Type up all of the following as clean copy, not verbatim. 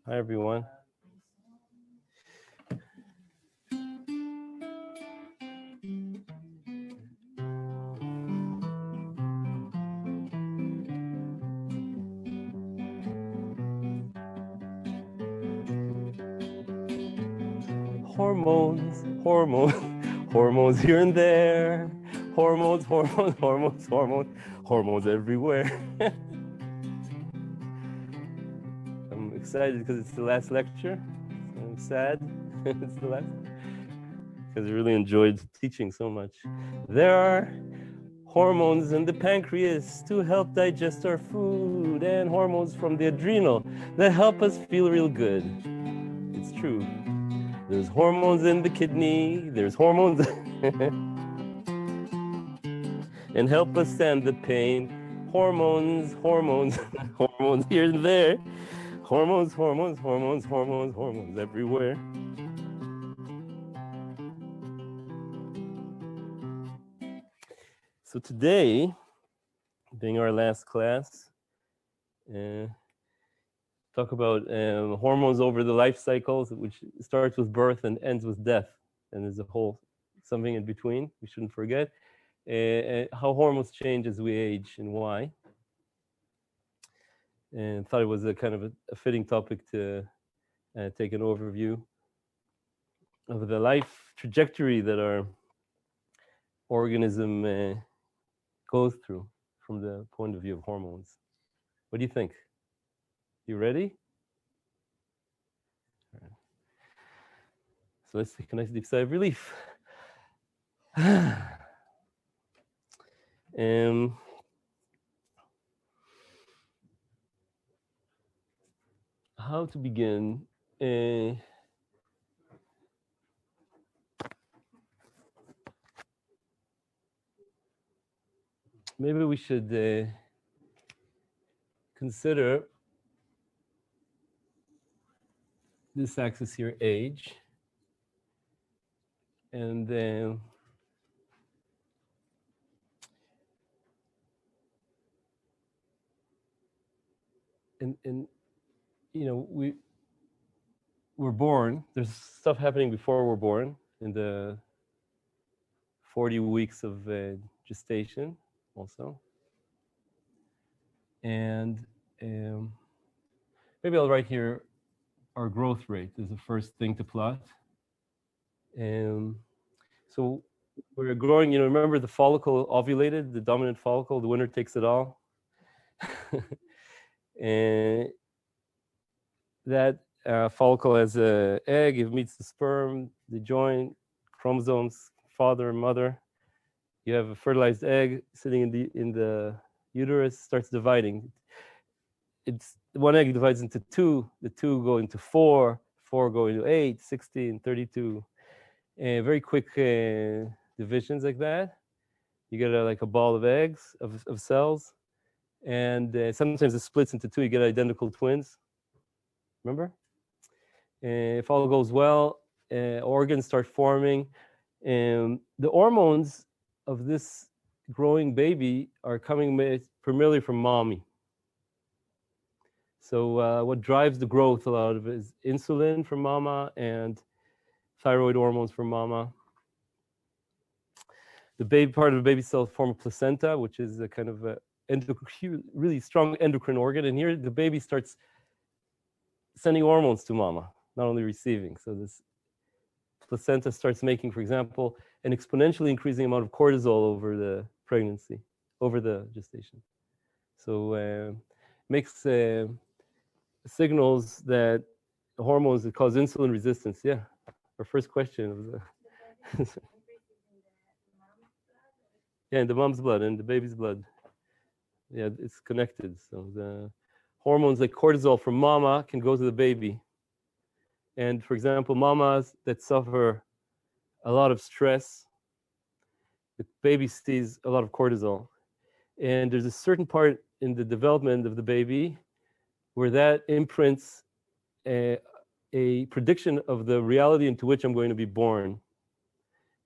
Hi, everyone. Hormones, hormones, hormones here and there. Hormones, hormones, hormones, hormones, hormones everywhere. I'm excited because it's the last lecture. I'm sad it's the last because I really enjoyed teaching so much. There are hormones in the pancreas to help digest our food, and hormones from the adrenal that help us feel real good. It's true. There's hormones in the kidney, there's hormones and help us stand the pain. Hormones, hormones, hormones here and there. Hormones, hormones, hormones, hormones, hormones everywhere. So today, being our last class, talk about hormones over the life cycles, which starts with birth and ends with death. And there's a whole something in between we shouldn't forget. How hormones change as we age and why. And thought it was a kind of a fitting topic to take an overview of the life trajectory that our organism goes through from the point of view of hormones. What do you think? You ready? So let's take a nice deep sigh of relief. How to begin? Maybe we should consider this axis here, age, and you know we're born. There's stuff happening before we're born in the 40 weeks of gestation, also, and maybe I'll write here our growth rate is the first thing to plot. So we're growing. Remember the follicle ovulated, the dominant follicle. The winner takes it all. And that follicle has an egg. It meets the sperm. They join chromosomes, father and mother. You have a fertilized egg sitting in the uterus. Starts dividing. It's one egg divides into two. The two go into four. Four go into 8, 16, 32. Very quick divisions like that. You get like a ball of eggs of cells, and sometimes it splits into two. You get identical twins. Remember? If all goes well, organs start forming. The hormones of this growing baby are coming primarily from mommy. So what drives the growth a lot of it is insulin from mama and thyroid hormones from mama. The baby part of the baby cell form a placenta, which is a kind of a really strong endocrine organ. And here the baby starts sending hormones to mama, not only receiving. So this placenta starts making, for example, an exponentially increasing amount of cortisol over the pregnancy, over the gestation. So makes signals that hormones that cause insulin resistance. Yeah, our first question was yeah, in the mom's blood and the baby's blood. Yeah, it's connected. So the hormones like cortisol from mama can go to the baby. And for example, mamas that suffer a lot of stress, the baby sees a lot of cortisol. And there's a certain part in the development of the baby where that imprints a prediction of the reality into which I'm going to be born.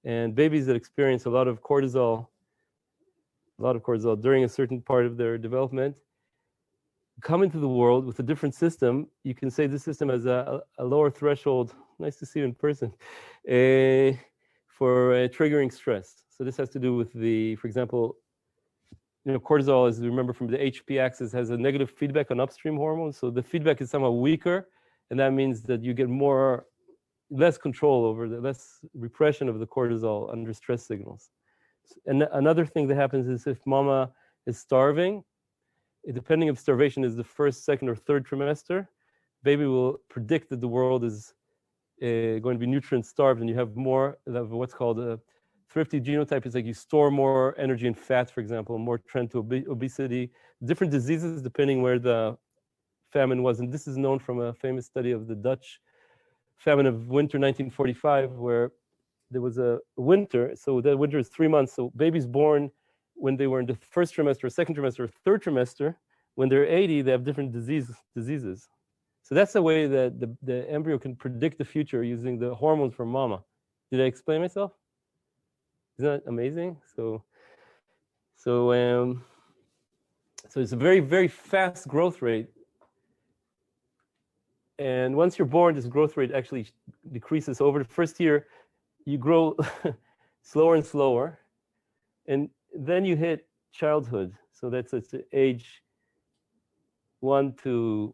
And babies that experience a lot of cortisol during a certain part of their development come into the world with a different system, you can say this system has a lower threshold. Nice to see you in person. For triggering stress. So this has to do with the, for example, cortisol, as you remember from the HP axis, has a negative feedback on upstream hormones. So the feedback is somehow weaker, and that means that you get less control over less repression of the cortisol under stress signals. And another thing that happens is if mama is starving, depending if starvation is the first, second, or third trimester, baby will predict that the world is going to be nutrient starved, and you have more of what's called a thrifty genotype. Is like you store more energy in fats, for example, more trend to obesity, different diseases depending where the famine was. And this is known from a famous study of the Dutch famine of winter 1945, where there was a winter. So that winter is 3 months. So babies born when they were in the first trimester, second trimester, or third trimester, when they're 80, they have different diseases. So that's the way that the embryo can predict the future using the hormones from mama. Did I explain myself? Isn't that amazing? So it's a very, very fast growth rate. And once you're born, this growth rate actually decreases. Over the first year, you grow slower and slower. And then you hit childhood. So it's age 1 to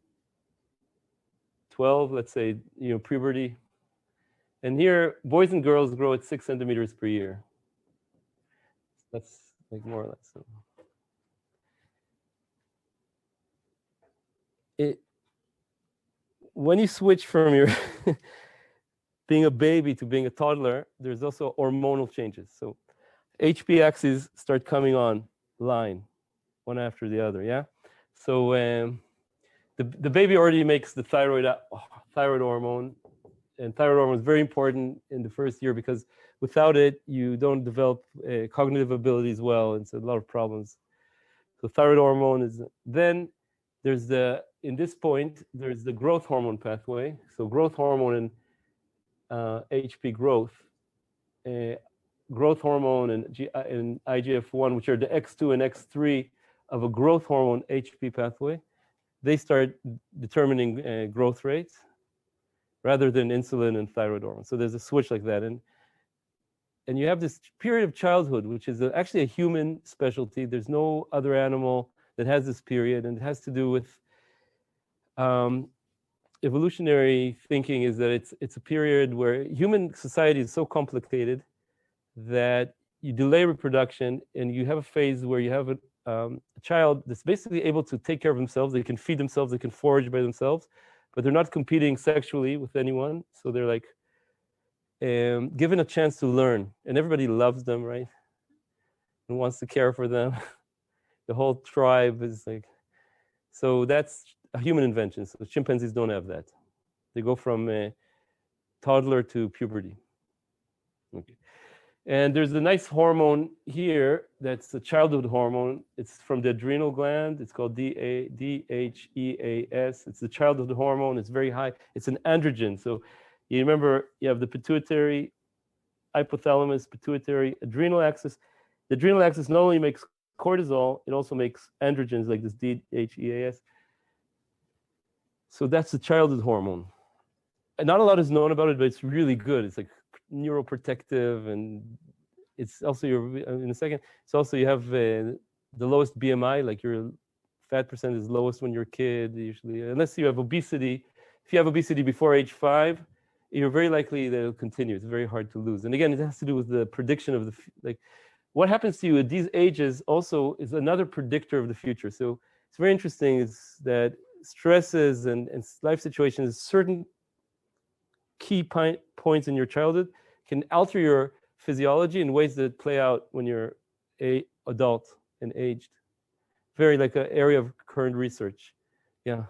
12, let's say, puberty. And here, boys and girls grow at 6 centimeters per year. That's like more or less. When you switch from your being a baby to being a toddler, there's also hormonal changes. So HP axes start coming on line, one after the other, yeah? So the baby already makes the thyroid hormone, and thyroid hormone is very important in the first year because without it, you don't develop cognitive abilities well, and so a lot of problems. So thyroid hormone is, then there's in this point, there's the growth hormone pathway. So growth hormone and HP growth, growth hormone and IGF-1, which are the X2 and X3 of a growth hormone HP pathway, they start determining growth rates rather than insulin and thyroid hormone. So there's a switch like that. And you have this period of childhood, which is actually a human specialty. There's no other animal that has this period, and it has to do with evolutionary thinking. Is that it's a period where human society is so complicated that you delay reproduction, and you have a phase where you have a child that's basically able to take care of themselves. They can feed themselves, they can forage by themselves, but they're not competing sexually with anyone. So they're like given a chance to learn, and everybody loves them, right? And wants to care for them. The whole tribe is like, so that's a human invention. So chimpanzees don't have that. They go from toddler to puberty. Okay. And there's a nice hormone here that's a childhood hormone. It's from the adrenal gland. It's called DHEAS. It's the childhood hormone. It's very high. It's an androgen. So you remember you have the pituitary, hypothalamus, pituitary, adrenal axis. The adrenal axis not only makes cortisol, it also makes androgens like this DHEAS. So that's the childhood hormone. And not a lot is known about it, but it's really good. It's like neuroprotective, and it's also in a second. It's also you have the lowest BMI, like your fat percent is lowest when you're a kid usually, unless you have obesity. If you have obesity before age 5, you're very likely that it'll continue. It's very hard to lose. And again, it has to do with the prediction of what happens to you at these ages also is another predictor of the future. So it's very interesting is that stresses and life situations, certain key points in your childhood can alter your physiology in ways that play out when you're an adult and aged. Very like an area of current research. Yeah.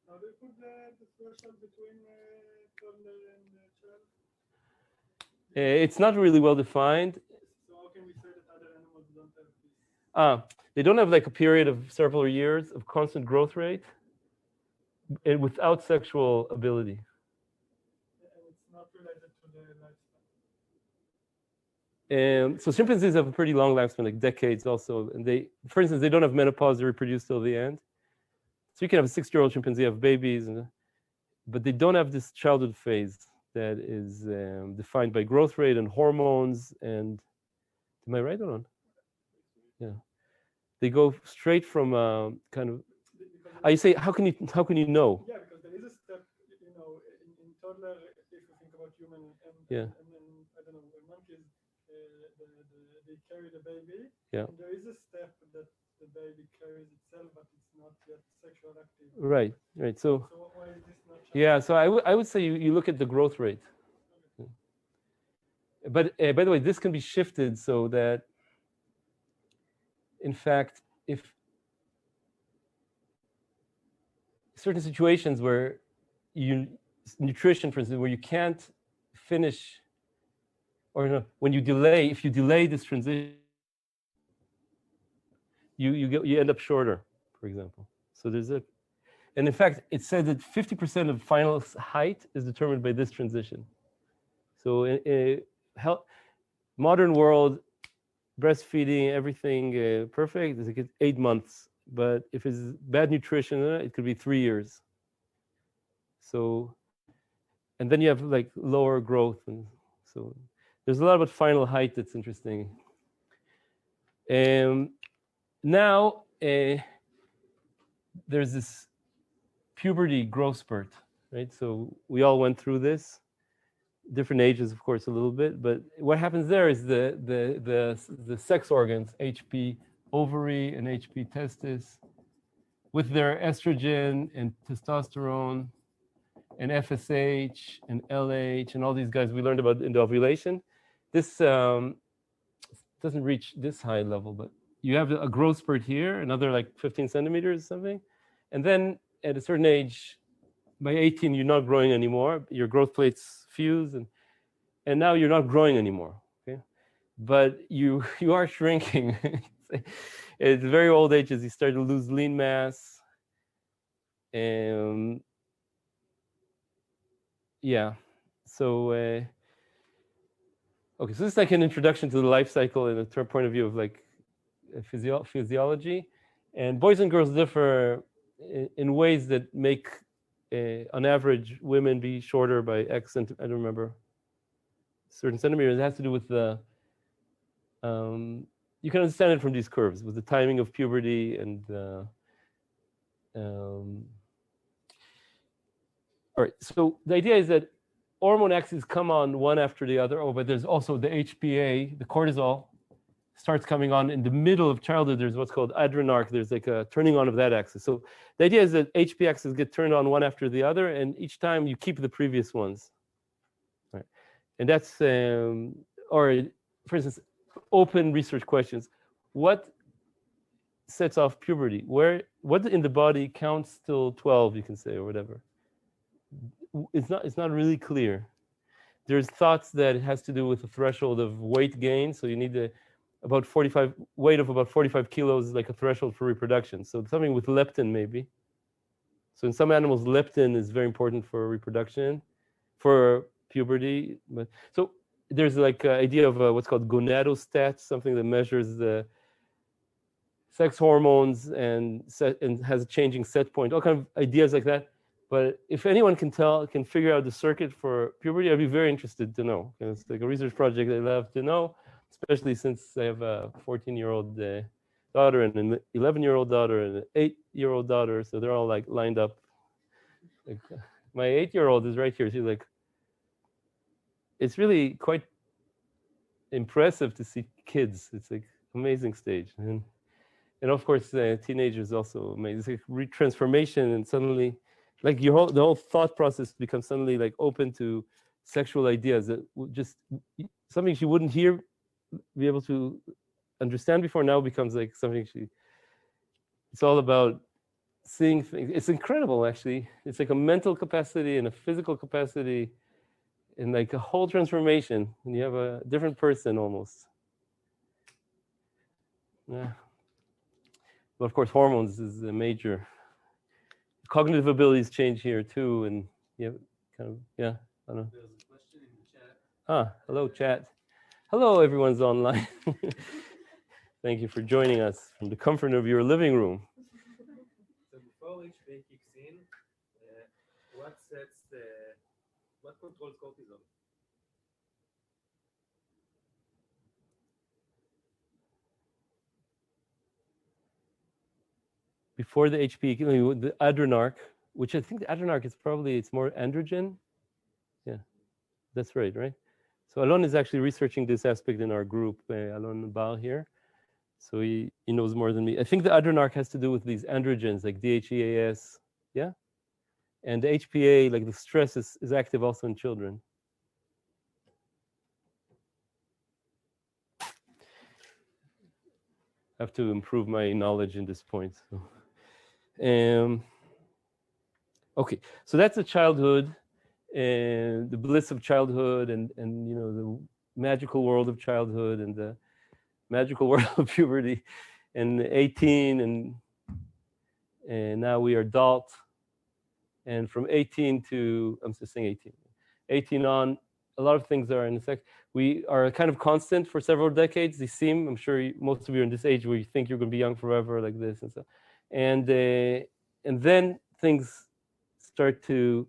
How do you put the threshold between toddler and child? It's not really well defined. So how can we say that other animals don't have this? They don't have like a period of several years of constant growth rate and without sexual ability. And it's not related to the lifespan. So chimpanzees have a pretty long lifespan, like decades also. And for instance, they don't have menopause, they reproduce till the end. So you can have a 6-year-old chimpanzee have babies, but they don't have this childhood phase that is defined by growth rate and hormones. And am I right or not? Yeah, they go straight from kind of. I say, how can you know? Yeah, because there is a step, in toddler, if you think about human and Yeah. and I don't know, when monkeys, they carry the baby. Yeah. And there is a step that the baby carries itself, but it's not yet sexual active. Right. So So why is this not? yeah, so I would say you look at the growth rate. But by the way, this can be shifted so that, in fact, if certain situations where nutrition, for instance, where you can't finish, or no, when you delay, if you delay this transition, you end up shorter, for example. So there's a, and in fact, it said that 50% of final height is determined by this transition. So modern world, breastfeeding, everything perfect, is like 8 months. But if it's bad nutrition, it could be 3 years. So, and then you have like lower growth, and so there's a lot about final height that's interesting. Now there's this puberty growth spurt, right? So we all went through this, different ages, of course, a little bit. But what happens there is the sex organs, HP ovary and HP testis, with their estrogen and testosterone and FSH and LH and all these guys we learned about in the ovulation. This doesn't reach this high level, but you have a growth spurt here, another like 15 centimeters or something. And then at a certain age, by 18, you're not growing anymore. Your growth plates fuse, and now you're not growing anymore. Okay, but you are shrinking. It's very old age as you start to lose lean mass. Yeah. So okay, so this is like an introduction to the life cycle in a point of view of like physiology, and boys and girls differ in ways that make, on average, women be shorter by X, I don't remember, certain centimeters. It has to do with the, you can understand it from these curves, with the timing of puberty and, all right, so the idea is that hormone axes come on one after the other. Oh, but there's also the HPA, the cortisol, starts coming on in the middle of childhood. There's what's called adrenarche. There's like a turning on of that axis. So the idea is that HP axes get turned on one after the other, and each time you keep the previous ones. Right. And that's, or for instance, open research questions. What sets off puberty? What in the body counts till 12, you can say, or whatever? It's not really clear. There's thoughts that it has to do with the threshold of weight gain. So you need weight of about 45 kilos is like a threshold for reproduction. So something with leptin maybe. So in some animals, leptin is very important for reproduction, for puberty. But so there's like an idea of what's called gonadostat, something that measures the sex hormones and has a changing set point, all kind of ideas like that. But if anyone can figure out the circuit for puberty, I'd be very interested to know. It's like a research project I'd love to know, especially since I have a 14-year-old daughter and an 11-year-old daughter and an 8-year-old daughter. So they're all like lined up. Like, my 8-year-old is right here. She's like, it's really quite impressive to see kids. It's like amazing stage. And of course, teenagers also amazing. It's like transformation, and suddenly, like the whole thought process becomes suddenly like open to sexual ideas that just something she wouldn't be able to understand before, now becomes like something it's all about seeing things. It's incredible, actually. It's like a mental capacity and a physical capacity and like a whole transformation, and you have a different person almost. Yeah. But of course, hormones is a major. Cognitive abilities change here too, and yeah, kind of, yeah. I don't know. There's a question in the chat. Hello, chat. Hello, everyone's online. Thank you for joining us from the comfort of your living room. So before HPA what sets the, what controls cortisol? Before the HPA, the adrenarch, which I think the adrenarch is probably, it's more androgen. Yeah, that's right, right? So Alon is actually researching this aspect in our group, Alon Baal here. So he knows more than me. I think the adrenarch has to do with these androgens like DHEAS, yeah? And the HPA, like the stress is active also in children. I have to improve my knowledge in this point. So. Okay, so that's the childhood and the bliss of childhood and the magical world of childhood and the magical world of puberty and 18 and now we are adult, and from 18 to, I'm just saying 18 on, a lot of things are in effect. We are kind of constant for several decades. They seem, I'm sure most of you are in this age where you think you're going to be young forever like this and so, and then things start to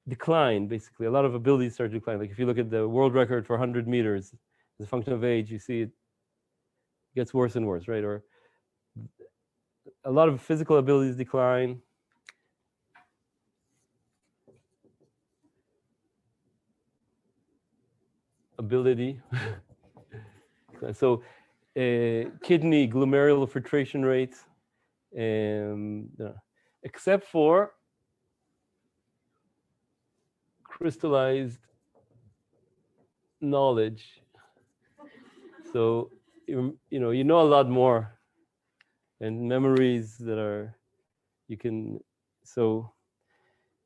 decline, basically. A lot of abilities start to decline. Like if you look at the world record for 100 meters, as a function of age, you see it gets worse and worse, right? Or a lot of physical abilities decline. Ability. So kidney glomerular filtration rate, except for crystallized knowledge. So you know a lot more, and memories that are you can so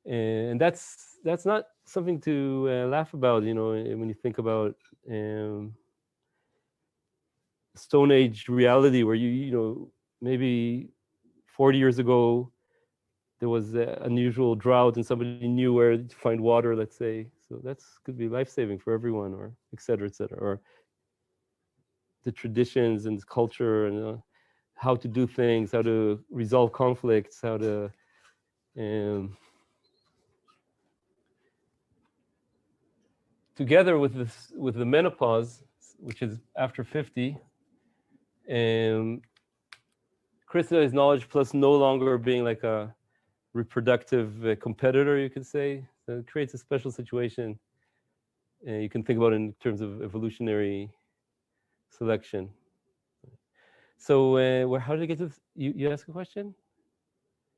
and that's not something to laugh about, when you think about Stone Age reality, where maybe 40 years ago there was an unusual drought and somebody knew where to find water, let's say. So that's could be life-saving for everyone, or et cetera, or the traditions and culture and how to do things, how to resolve conflicts, how to together with the menopause, which is after 50, crystallized knowledge plus no longer being like a reproductive competitor, you could say. So it creates a special situation. You can think about it in terms of evolutionary selection. So how did I get to this? You ask a question?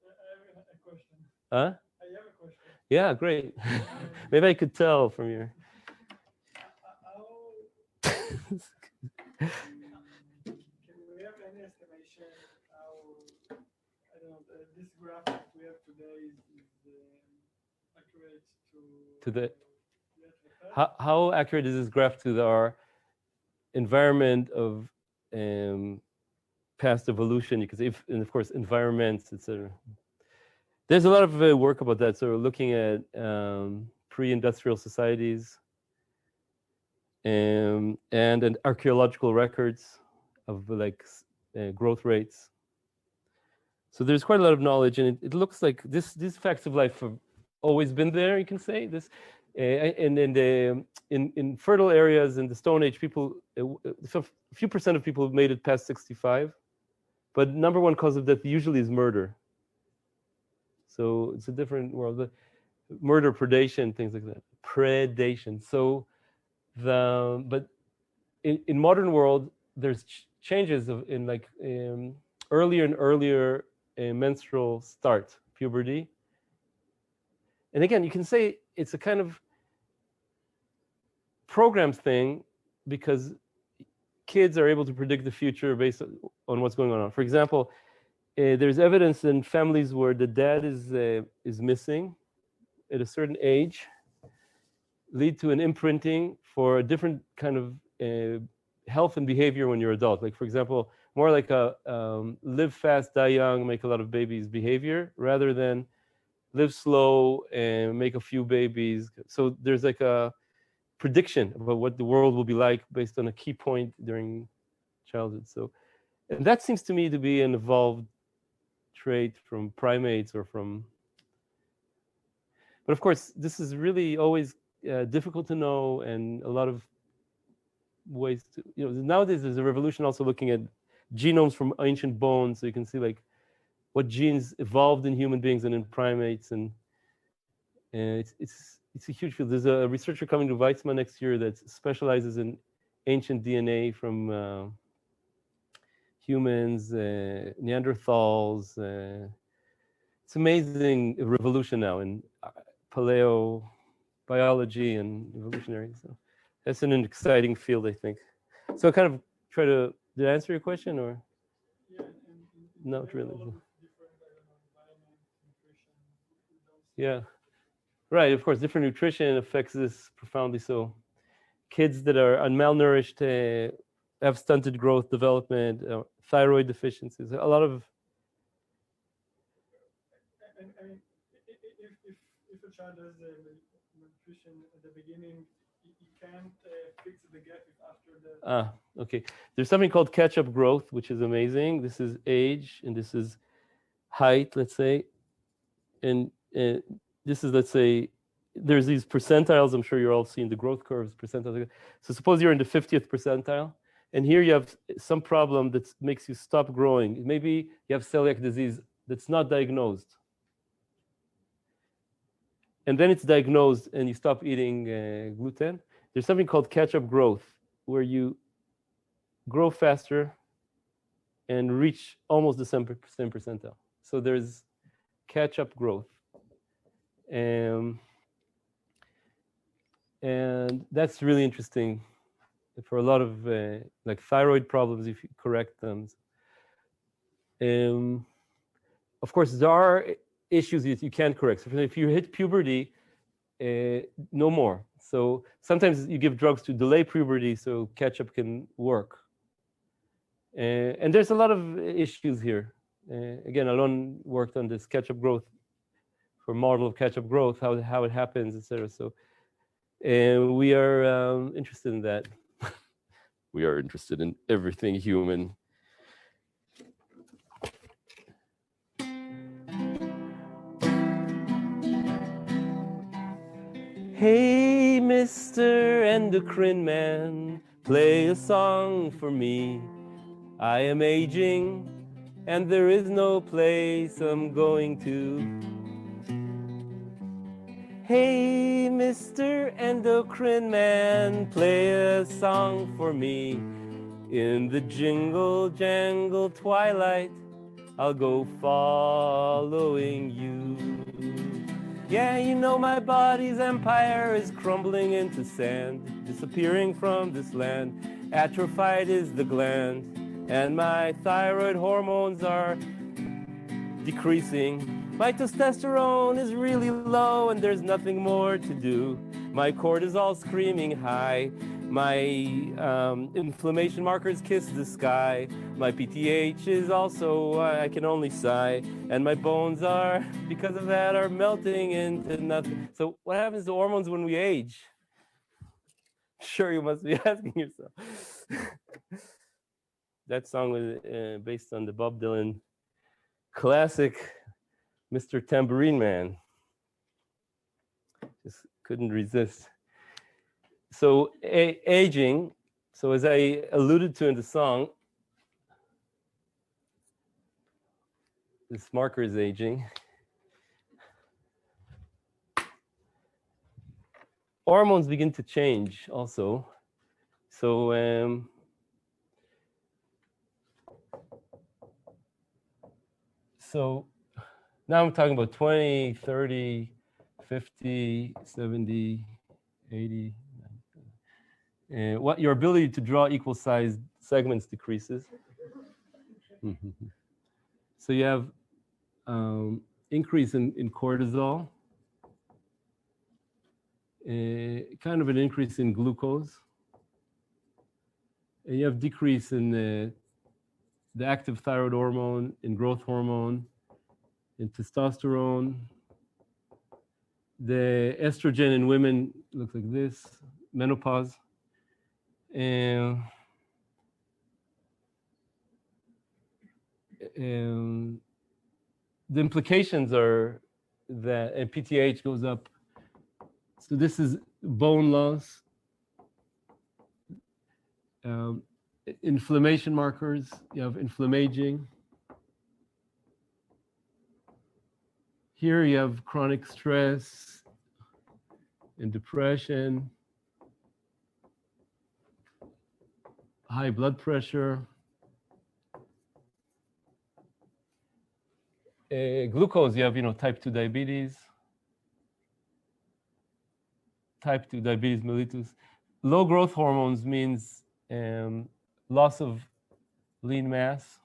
I have a question. Huh? I have a question. Yeah, great. Maybe I could tell from your. Can we have any estimation how, I don't know, this graph that we have today is accurate to the past? how accurate is this graph to our environment of past evolution? You could say, and of course, environments, etc. There's a lot of work about that. So we're looking at pre-industrial societies and archaeological records of like growth rates. So there's quite a lot of knowledge, and it looks like these facts of life have always been there. You can say this, and in fertile areas in the Stone Age, people, a few percent of people have made it past 65, but number one cause of death usually is murder. So it's a different world. But murder, predation, things like that. Predation. So but in modern world, there's changes in like earlier and earlier menstrual start, puberty. And again, you can say it's a kind of programmed thing because kids are able to predict the future based on what's going on. For example, there's evidence in families where the dad is missing at a certain age, lead to an imprinting for a different kind of health and behavior when you're adult. Like, for example, more like a live fast, die young, make a lot of babies behavior, rather than live slow and make a few babies. So there's like a prediction about what the world will be like based on a key point during childhood. So, and that seems to me to be an evolved trait from primates or from But of course, this is really always difficult to know, and a lot of ways to, nowadays there's a revolution also looking at genomes from ancient bones, so you can see like what genes evolved in human beings and in primates, and it's a huge field. There's a researcher coming to Weizmann next year that specializes in ancient DNA from humans, Neanderthals. It's amazing revolution now in paleo biology and evolutionary. So that's an exciting field, I think. So I kind of try to, did I answer your question or? Yeah, and Not really. all of these different, I don't know, environment, nutrition, we don't see Yeah, right. Of course, different nutrition affects this profoundly. So kids that are malnourished have stunted growth development, thyroid deficiencies, a lot of. And I mean, if a child has nutrition at the beginning, he can't fix the gap if after that. Okay. There's something called catch-up growth, which is amazing. This is age, and this is height, let's say. And this is, let's say, there's these percentiles. I'm sure you're all seeing the growth curves, percentiles. So suppose you're in the 50th percentile, and here you have some problem that makes you stop growing. Maybe you have celiac disease that's not diagnosed. And then it's diagnosed and you stop eating gluten. There's something called catch-up growth, where you grow faster and reach almost the same percentile. So there's catch-up growth. And that's really interesting for a lot of like thyroid problems if you correct them. Of course, there are issues that you can't correct. So if you hit puberty, no more. So sometimes you give drugs to delay puberty so catch-up can work. And there's a lot of issues here. Again, Alon worked on this catch-up growth for model of catch-up growth, how it happens, etc. So we are interested in that. We are interested in everything human. Hey, Mr. Endocrine Man, play a song for me. I am aging, and there is no place I'm going to. Hey, Mr. Endocrine Man, play a song for me. In the jingle jangle twilight, I'll go following you. Yeah, you know my body's empire is crumbling into sand, disappearing from this land. Atrophied is the gland, and my thyroid hormones are decreasing. My testosterone is really low and there's nothing more to do. My cortisol screaming high. My inflammation markers kiss the sky. My PTH is also, I can only sigh. And my bones are, because of that, are melting into nothing. So what happens to hormones when we age? Sure, you must be asking yourself. That song was based on the Bob Dylan classic Mr. Tambourine Man. Just couldn't resist. So aging, so as I alluded to in the song, this marker is aging. Hormones begin to change also. So now I'm talking about 20, 30, 50, 70, 80. What your ability to draw equal sized segments decreases. So you have increase in cortisol, kind of an increase in glucose, and you have decrease in the active thyroid hormone, in growth hormone, in testosterone. The estrogen in women looks like this, menopause. And the implications are that PTH goes up So this is bone loss. Inflammation markers, you have inflammaging. Here you have chronic stress and depression, high blood pressure. Glucose, you have, type 2 diabetes. Type 2 diabetes mellitus. Low growth hormones means loss of lean mass.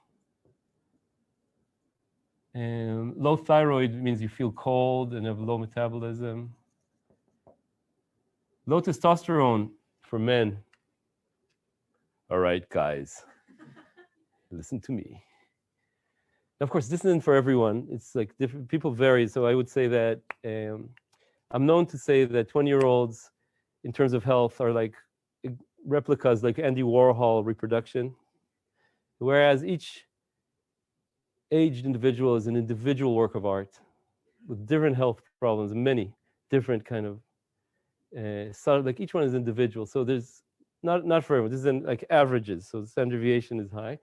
Low thyroid means you feel cold and have low metabolism. Low testosterone for men. All right, guys, listen to me. Of course, this isn't for everyone. It's like different people vary. So I would say that I'm known to say that 20-year-olds, in terms of health, are like replicas, like Andy Warhol reproduction, whereas each aged individual is an individual work of art with different health problems, many different kind of. So like each one is individual. So there's not for everyone. This is like averages. So the standard deviation is high.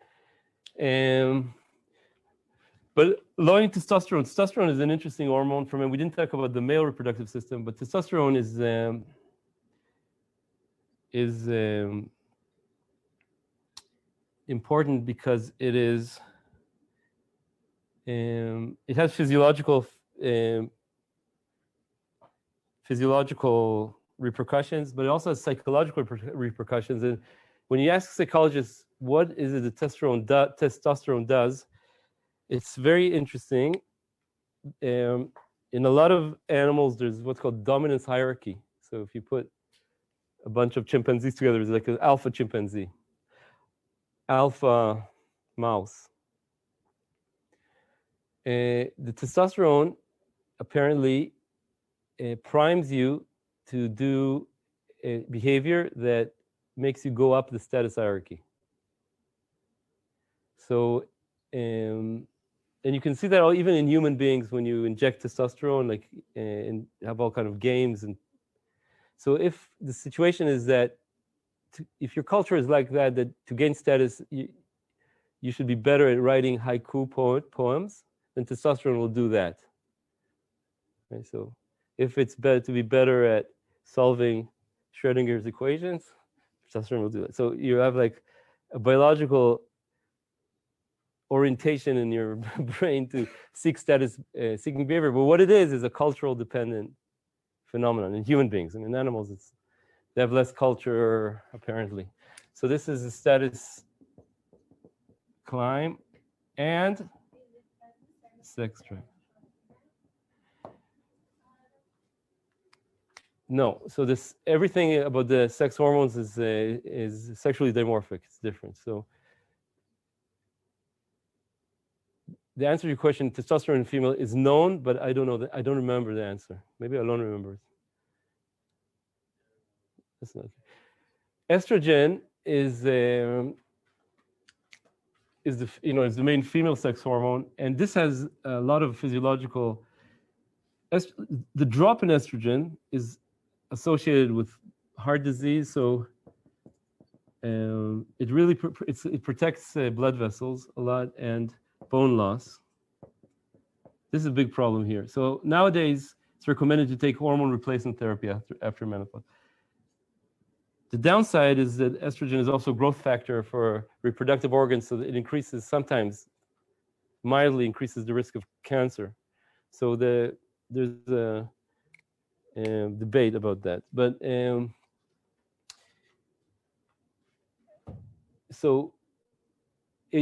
But lowering testosterone. Testosterone is an interesting hormone for men. We didn't talk about the male reproductive system, but testosterone is important because it is it has physiological repercussions, but it also has psychological repercussions. And when you ask psychologists what is it that testosterone does, it's very interesting. In a lot of animals, there's what's called dominance hierarchy. So if you put a bunch of chimpanzees together, it's like an alpha chimpanzee, alpha mouse. The testosterone apparently primes you to do a behavior that makes you go up the status hierarchy. So, and you can see that even in human beings when you inject testosterone, like, and have all kind of games. And so if the situation is that if your culture is like that to gain status, you should be better at writing haiku poems, then testosterone will do that. Okay, so if it's better to be better at solving Schrodinger's equations, testosterone will do that. So you have like a biological orientation in your brain to seek status, seeking behavior. But what it is a cultural dependent phenomenon in human beings. And in animals, they have less culture, apparently. So this is a status climb and sex drive. No, so everything about the sex hormones is sexually dimorphic. It's different. So the answer to your question, testosterone in female is known, but I don't know I don't remember the answer. Maybe Alon remembers. That's not. Estrogen is the main female sex hormone, and this has a lot of physiological. The drop in estrogen is associated with heart disease, so it really it protects blood vessels a lot and bone loss. This is a big problem here. So nowadays, it's recommended to take hormone replacement therapy after menopause. The downside is that estrogen is also a growth factor for reproductive organs, so that it sometimes mildly increases the risk of cancer. So there's a debate about that. But so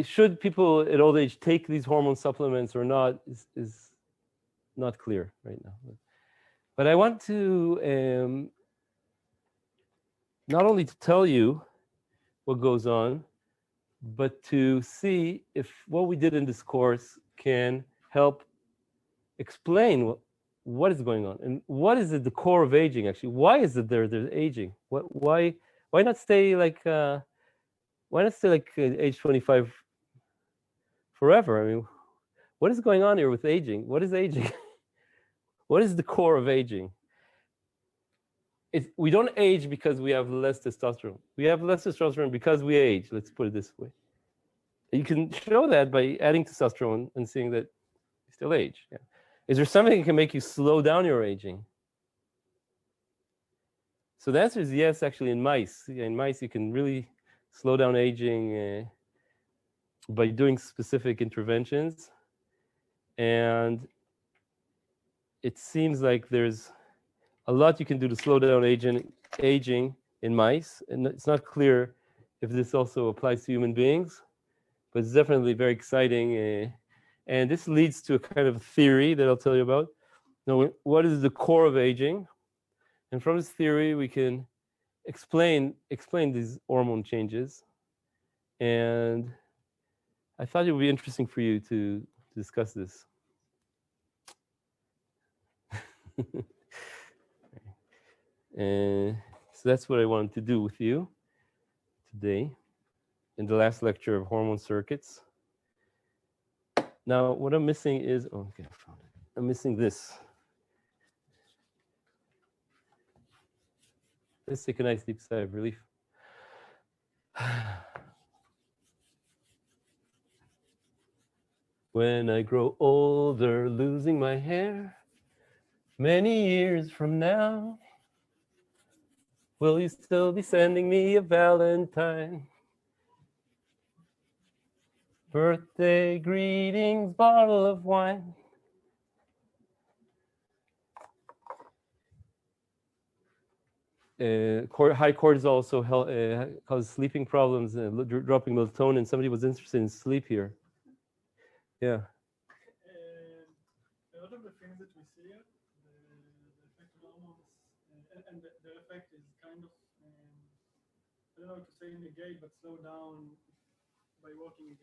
should people at old age take these hormone supplements or not is not clear right now. But I want to not only to tell you what goes on, but to see if what we did in this course can help explain what is going on and what is at the core of aging. Actually, why is it there's aging? Why not stay like age 25 forever? I mean, what is going on here with aging? What is aging? What is the core of aging? we don't age because we have less testosterone. We have less testosterone because we age. Let's put it this way. You can show that by adding testosterone and seeing that you still age. Yeah. Is there something that can make you slow down your aging? So the answer is yes, actually, in mice. In mice, you can really slow down aging by doing specific interventions. And it seems like there's a lot you can do to slow down aging in mice. And it's not clear if this also applies to human beings, but it's definitely very exciting. And this leads to a kind of theory that I'll tell you about. Now, what is the core of aging? And from this theory, we can explain these hormone changes. And I thought it would be interesting for you to discuss this. So that's what I wanted to do with you today in the last lecture of Hormone Circuits. Now, what I'm missing is, oh, okay, I found it. I'm missing this. Let's take a nice deep sigh of relief. When I grow older, losing my hair, many years from now, will you still be sending me a Valentine? Birthday greetings, bottle of wine. High cortisol also causes sleeping problems, dropping melatonin. Somebody was interested in sleep here. Yeah. A lot of the things that we see, the effect of hormones, and the effect is kind of, I don't know to say negate, but slow down by walking in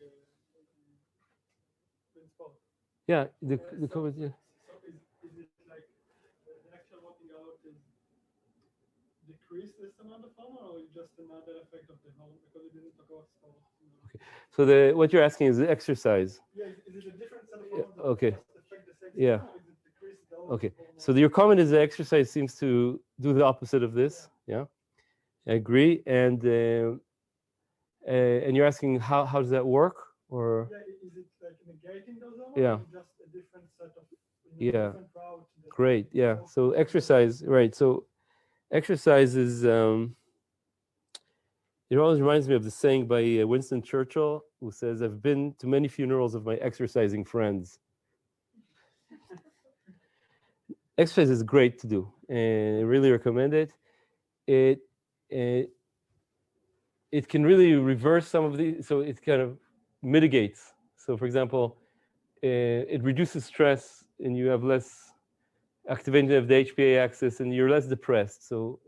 sport. Yeah, the COVID, yeah. So is it like the actual walking out is decrease this amount of hormone, or is just another effect of the hormone because it didn't talk about sport? Okay. So what you're asking is the exercise. Yeah, is it a different set of hormones that Okay. just affect the same Yeah. system, or is it decrease the Okay. hormone? So your comment is the exercise seems to do the opposite of this. Yeah. I agree. And you're asking how does that work? Or Yeah, is it like negating those hormones? Yeah. Or is it just a different set of Yeah. different route? Great. Yeah. So exercise, right. So exercise is it always reminds me of the saying by Winston Churchill, who says, "I've been to many funerals of my exercising friends." Exercise is great to do, and I really recommend it. It can really reverse some of the, so it kind of mitigates. So, for example, it reduces stress, and you have less activation of the HPA axis, and you're less depressed. So,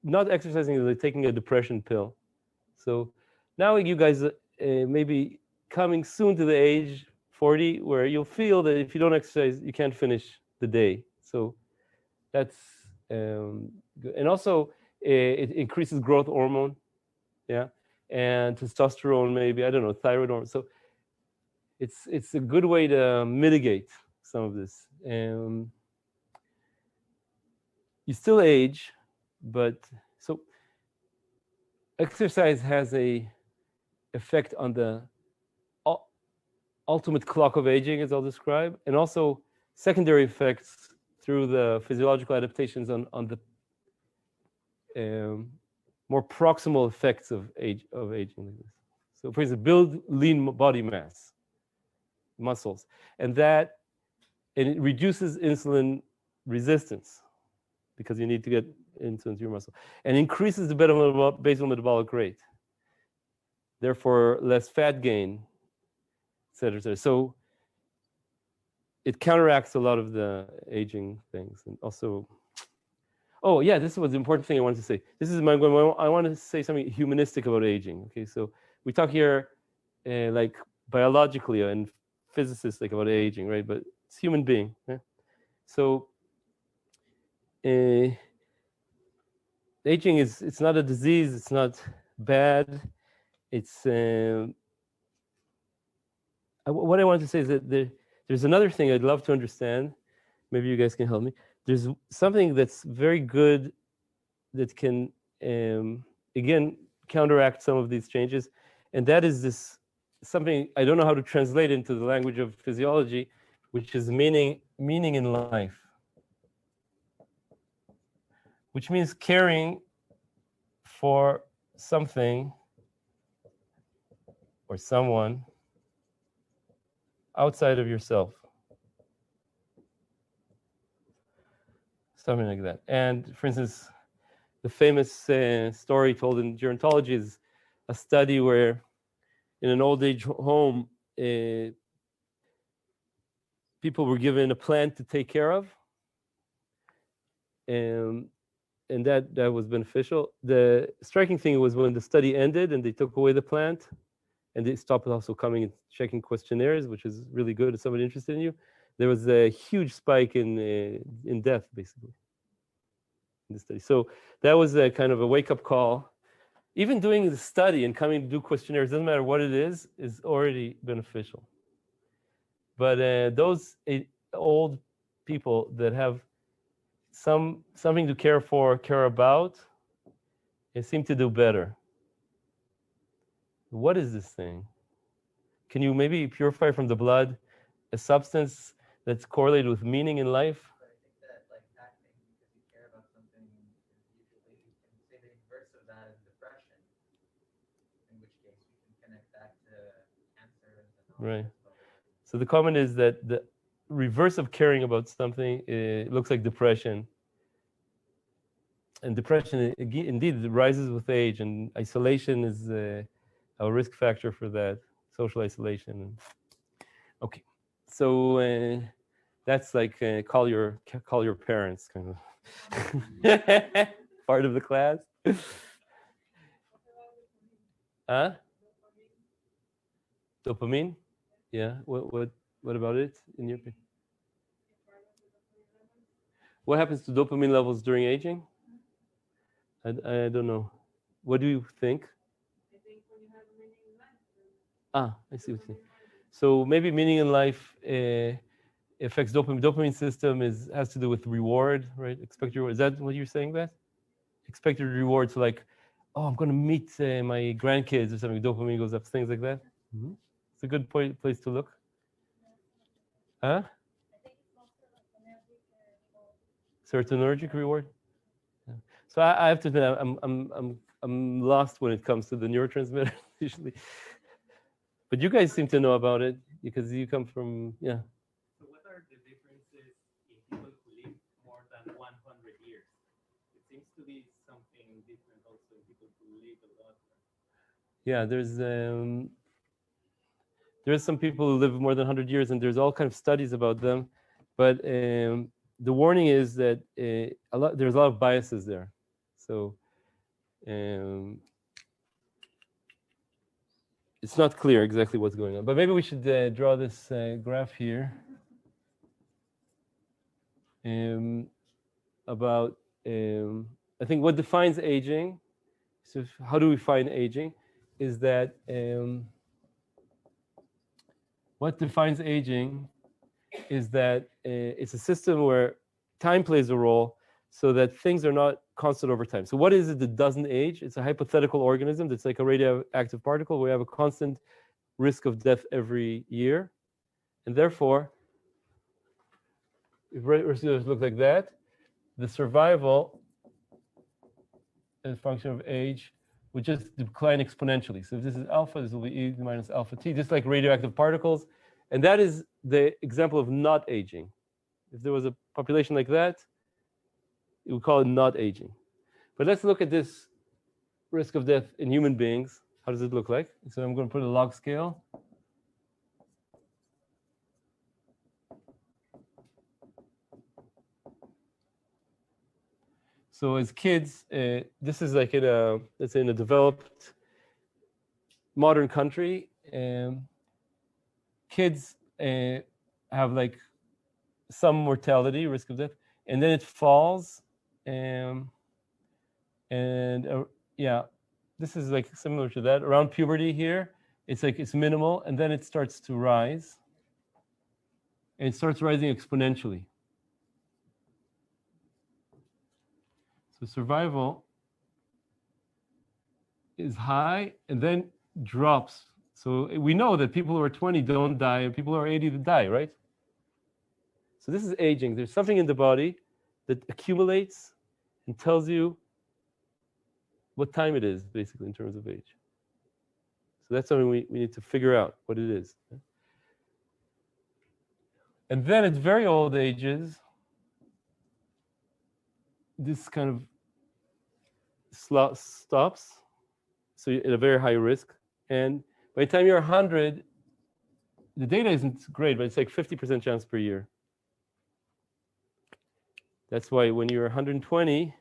not exercising is like taking a depression pill. So, now you guys maybe coming soon to the age 40 where you'll feel that if you don't exercise, you can't finish the day. So that's good. And also it increases growth hormone, yeah, and testosterone, maybe, I don't know, thyroid hormone. So it's a good way to mitigate some of this. You still age, but so exercise has a effect on the ultimate clock of aging, as I'll describe, and also secondary effects through the physiological adaptations on the more proximal effects of aging like this. So, for instance, build lean body mass, muscles, and it reduces insulin resistance because you need to get insulin to your muscle, and increases the basal metabolic rate. Therefore, less fat gain, et cetera, et cetera. So it counteracts a lot of the aging things, and also, oh yeah, this was the important thing I wanted to say. This is I want to say something humanistic about aging. Okay, so we talk here like biologically and physicists like about aging, right? But it's human being. Yeah? So aging it's not a disease. It's not bad. It's what I wanted to say is that there's another thing I'd love to understand. Maybe you guys can help me. There's something that's very good that can again counteract some of these changes, and that is this something I don't know how to translate into the language of physiology, which is meaning in life, which means caring for something or someone outside of yourself. Something like that. And for instance, the famous story told in gerontology is a study where in an old age home, people were given a plant to take care of. And that was beneficial. The striking thing was when the study ended and they took away the plant and they stopped also coming and checking questionnaires, which is really good if somebody interested in you. There was a huge spike in death, basically, in the study. So that was a kind of a wake-up call. Even doing the study and coming to do questionnaires, doesn't matter what it is already beneficial. But those old people that have something to care for, care about, they seem to do better. What is this thing? Can you maybe purify from the blood a substance that's correlated with meaning in life? But I think that like acting because you care about something is usually, you can say the inverse of that is depression, in which case we can connect that to cancer and all Right. that as well. So the comment is that the reverse of caring about something looks like depression. And depression, indeed, rises with age, and isolation is a risk factor for that, social isolation. Okay, so that's like call your parents, kind of part of the class. Huh? Dopamine? Yeah. What about it in your opinion? What happens to dopamine levels during aging? I don't know. What do you think? Ah, I see what you think. So maybe meaning in life affects dopamine. Dopamine system has to do with reward, right? Expected reward. Is that what you're saying, Beth? Expected reward. So like, oh, I'm going to meet my grandkids or something. Dopamine goes up. Things like that. Mm-hmm. It's a good place to look. Huh? Serotonergic reward. Yeah. So I have to admit, I'm lost when it comes to the neurotransmitter usually. But you guys seem to know about it because you come from, yeah. So what are the differences in people who live more than 100 years? It seems to be something different also in people who live a lot. Yeah, there's some people who live more than 100 years, and there's all kind of studies about them. But the warning is that there's a lot of biases there. So it's not clear exactly what's going on. But maybe we should draw this graph here about, I think what defines aging. So how do we find aging? Is that what defines aging is that it's a system where time plays a role so that things are not constant over time. So what is it that doesn't age? It's a hypothetical organism that's like a radioactive particle. We have a constant risk of death every year. And therefore, if ratios look like that, the survival as a function of age would just decline exponentially. So if this is alpha, this will be e minus alpha t, just like radioactive particles. And that is the example of not aging. If there was a population like that, we would call it not aging. But let's look at this risk of death in human beings. How does it look like? So I'm going to put a log scale. So as kids, this is like let's say in a developed modern country, kids have like some mortality, risk of death, and then it falls. Yeah, this is like similar to that. Around puberty here, it's minimal, and then it starts to rise. And it starts rising exponentially. So survival is high and then drops. So we know that people who are 20 don't die and people who are 80 die, right? So this is aging. There's something in the body that accumulates and tells you what time it is, basically, in terms of age. So that's something we need to figure out what it is. And then at very old ages, this kind of stops. So you're at a very high risk. And by the time you're 100, the data isn't great, but it's like 50% chance per year. That's why when you're 120,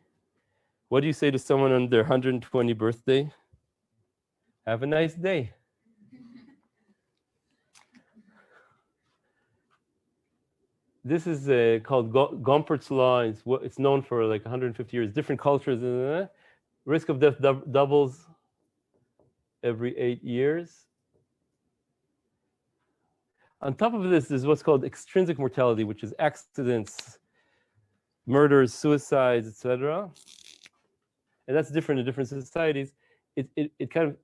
what do you say to someone on their 120 birthday? Have a nice day. This is called Gompert's law. It's known for like 150 years. Different cultures. Risk of death doubles every 8 years. On top of this is what's called extrinsic mortality, which is accidents, murders, suicides, etc. And that's different in different societies. It kind of,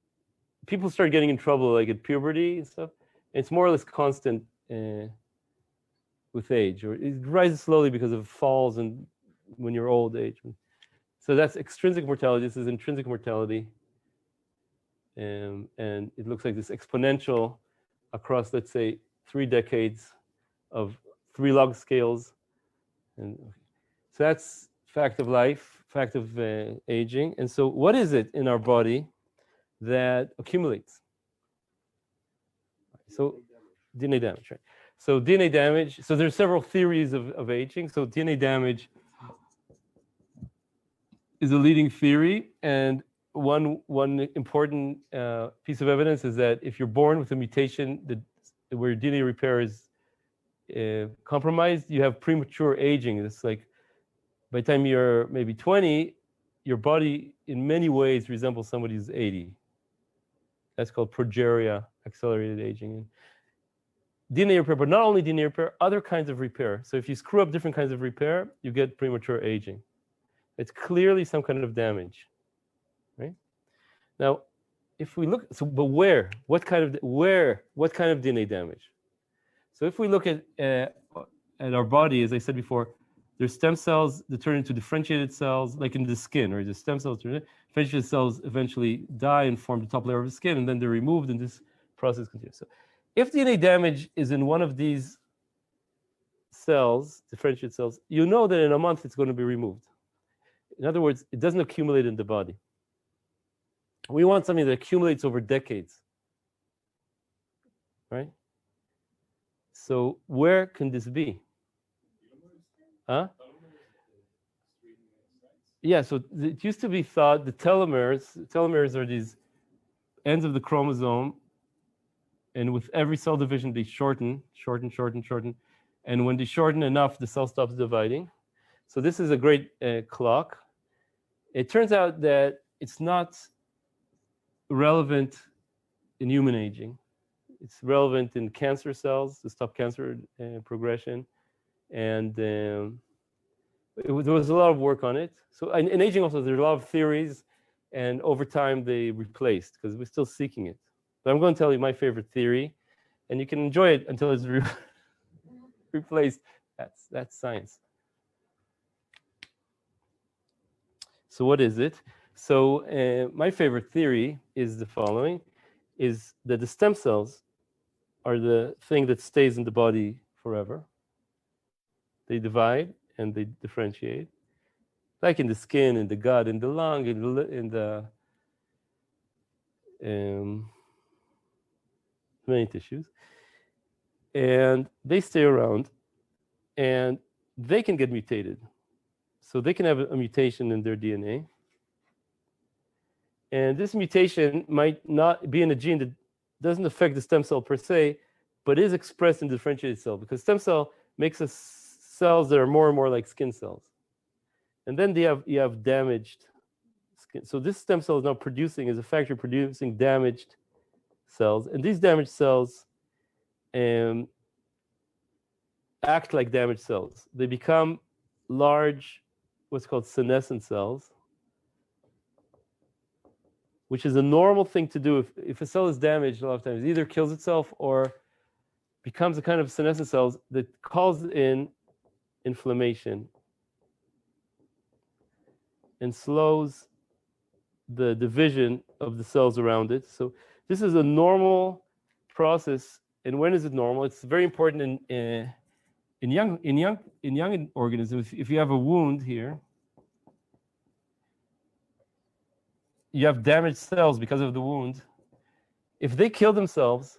people start getting in trouble like at puberty and stuff. It's more or less constant with age, or it rises slowly because of falls and when you're old age. So that's extrinsic mortality. This is intrinsic mortality. And it looks like this exponential across, let's say, 3 decades of 3 log scales. And so that's fact of life, fact of aging. And so what is it in our body that accumulates? So DNA damage, right? So DNA damage, so there's several theories of aging. So DNA damage is a leading theory, and one important piece of evidence is that if you're born with a mutation where your DNA repair is compromised, you have premature aging. It's like by the time you're maybe 20, your body in many ways resembles somebody who's 80. That's called progeria, accelerated aging. DNA repair, but not only DNA repair, other kinds of repair. So if you screw up different kinds of repair, you get premature aging. It's clearly some kind of damage, right? Now, if we look, but where? What kind of DNA damage? So if we look at our body, as I said before, there's stem cells that turn into differentiated cells, like in the skin, or the stem cells turn into differentiated cells eventually die and form the top layer of the skin, and then they're removed, and this process continues. So if DNA damage is in one of these cells, differentiated cells, you know that in a month it's going to be removed. In other words, it doesn't accumulate in the body. We want something that accumulates over decades, right? So where can this be? Huh? Yeah, so it used to be thought the telomeres are these ends of the chromosome, and with every cell division they shorten. And when they shorten enough, the cell stops dividing. So this is a great clock. It turns out that it's not relevant in human aging. It's relevant in cancer cells to stop cancer progression. And there was a lot of work on it. So in aging also, there are a lot of theories, and over time they replaced because we're still seeking it. But I'm going to tell you my favorite theory, and you can enjoy it until it's replaced. That's science. So what is it? So my favorite theory is the following, is that the stem cells are the thing that stays in the body forever. They divide and they differentiate, like in the skin, in the gut, in the lung, in the many tissues. And they stay around, and they can get mutated. So they can have a mutation in their DNA. And this mutation might not be in a gene that doesn't affect the stem cell per se, but is expressed in the differentiated cell, because stem cell makes us cells that are more and more like skin cells. And then you have damaged skin. So this stem cell is now is a factory producing damaged cells. And these damaged cells act like damaged cells. They become large what's called senescent cells, which is a normal thing to do. If a cell is damaged, a lot of times it either kills itself or becomes a kind of senescent cells that calls in inflammation and slows the division of the cells around it. So this is a normal process. And when is it normal? It's very important in young organisms. If you have a wound here, you have damaged cells because of the wound. If they kill themselves,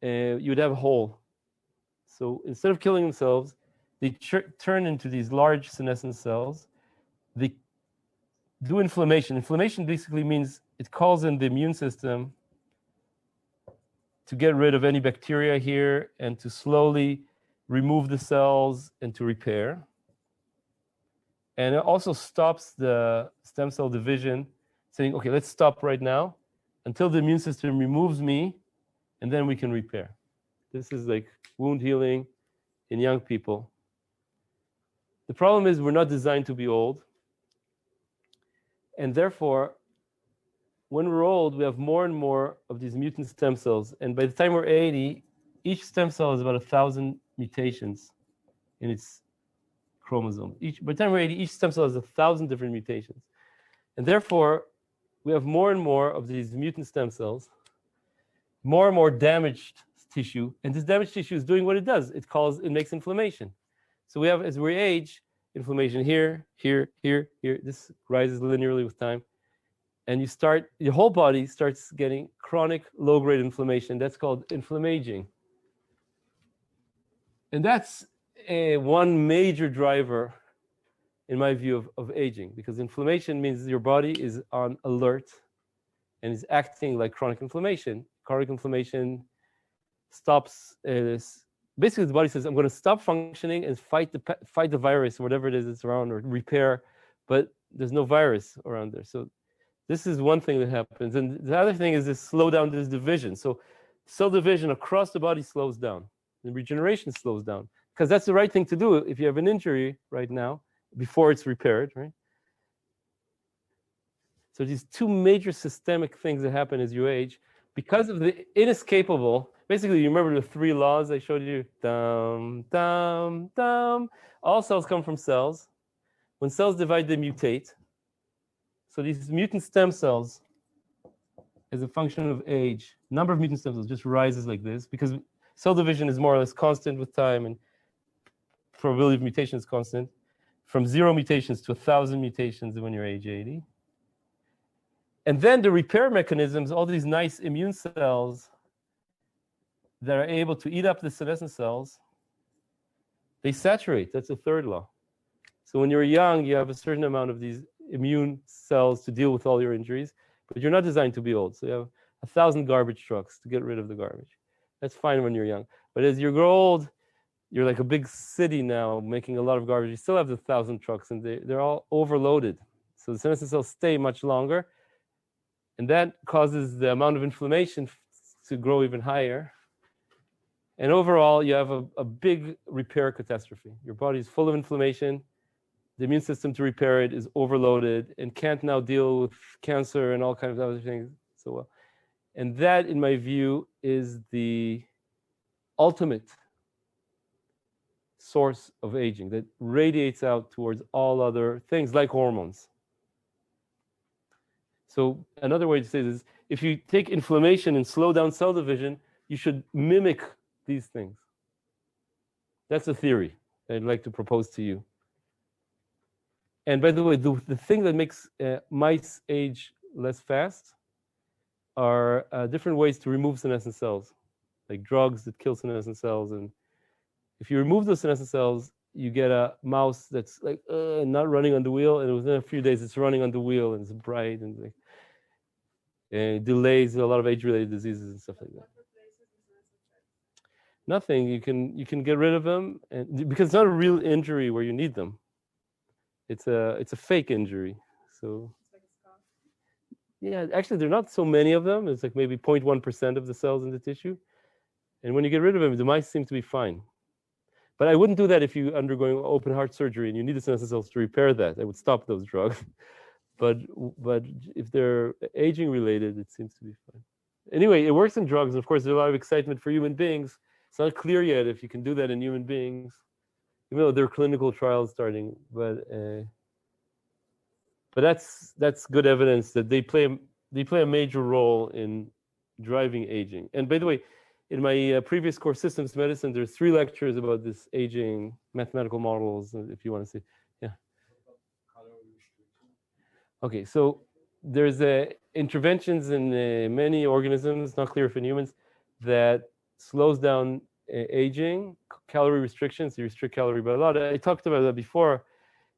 you would have a hole. So instead of killing themselves, they turn into these large senescent cells. They do inflammation. Inflammation basically means it calls in the immune system to get rid of any bacteria here and to slowly remove the cells and to repair. And it also stops the stem cell division, saying, okay, let's stop right now until the immune system removes me, and then we can repair. This is like wound healing in young people. The problem is we're not designed to be old. And therefore, when we're old, we have more and more of these mutant stem cells. And by the time we're 80, each stem cell has about 1,000 mutations in its chromosome. By the time we're 80, each stem cell has 1,000 different mutations. And therefore, we have more and more of these mutant stem cells, more and more damaged tissue. And this damaged tissue is doing what it does. It makes inflammation. So we have, as we age, inflammation here, here, here, here. This rises linearly with time. And your whole body starts getting chronic low-grade inflammation. That's called inflammaging. And that's one major driver, in my view, of aging, because inflammation means your body is on alert and is acting like chronic inflammation. Chronic inflammation stops basically the body says, I'm going to stop functioning and fight the virus or whatever it is that's around, or repair, but there's no virus around there. So this is one thing that happens. And the other thing is this slow down this division. So cell division across the body slows down. And regeneration slows down. Because that's the right thing to do if you have an injury right now, before it's repaired, right? So these two major systemic things that happen as you age, because of the inescapable, basically, you remember the 3 laws I showed you? Dum, dum, dum. All cells come from cells. When cells divide, they mutate. So these mutant stem cells, as a function of age, number of mutant stem cells just rises like this, because cell division is more or less constant with time, and probability of mutation is constant. From 0 mutations to 1,000 mutations when you're age 80. And then the repair mechanisms, all these nice immune cells that are able to eat up the senescent cells, they saturate. That's the 3rd law. So when you're young, you have a certain amount of these immune cells to deal with all your injuries, but you're not designed to be old. So you have 1,000 garbage trucks to get rid of the garbage. That's fine when you're young. But as you grow old, you're like a big city now making a lot of garbage. You still have the 1,000 trucks, and they're all overloaded. So the senescent cells stay much longer, and that causes the amount of inflammation to grow even higher. And overall, you have a big repair catastrophe. Your body is full of inflammation. The immune system to repair it is overloaded and can't now deal with cancer and all kinds of other things so well. And that, in my view, is the ultimate source of aging that radiates out towards all other things like hormones. So another way to say this is, if you take inflammation and slow down cell division, you should mimic these things. That's a theory that I'd like to propose to you. And by the way, the thing that makes mice age less fast are different ways to remove senescent cells, like drugs that kill senescent cells. And if you remove those senescent cells, you get a mouse that's like not running on the wheel, and within a few days it's running on the wheel and it's bright and like it delays a lot of age-related diseases and stuff like that. Nothing. You can get rid of them, and because it's not a real injury where you need them. It's a fake injury. So yeah, actually there are not so many of them. It's like maybe 0.1% of the cells in the tissue, and when you get rid of them, the mice seem to be fine. But I wouldn't do that if you're undergoing open heart surgery and you need the senescent cells to repair that. I would stop those drugs. but if they're aging related, it seems to be fine. Anyway, it works in drugs. And of course, there's a lot of excitement for human beings. It's not clear yet if you can do that in human beings, even though there are clinical trials starting. But that's good evidence that they play a major role in driving aging. And by the way, in my previous course, Systems Medicine, there's 3 lectures about this aging, mathematical models, if you want to see. Yeah. Okay, so there's interventions in many organisms, not clear if in humans, that slows down aging, calorie restrictions. You restrict calorie by a lot. I talked about that before.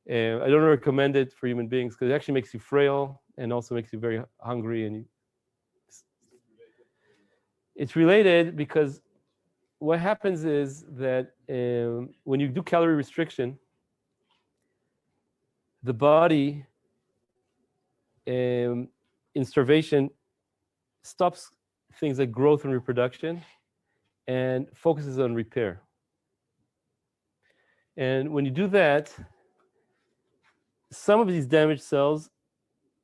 I don't recommend it for human beings because it actually makes you frail and also makes you very hungry. And it's related because what happens is that when you do calorie restriction, the body in starvation stops things like growth and reproduction and focuses on repair. And when you do that, some of these damaged cells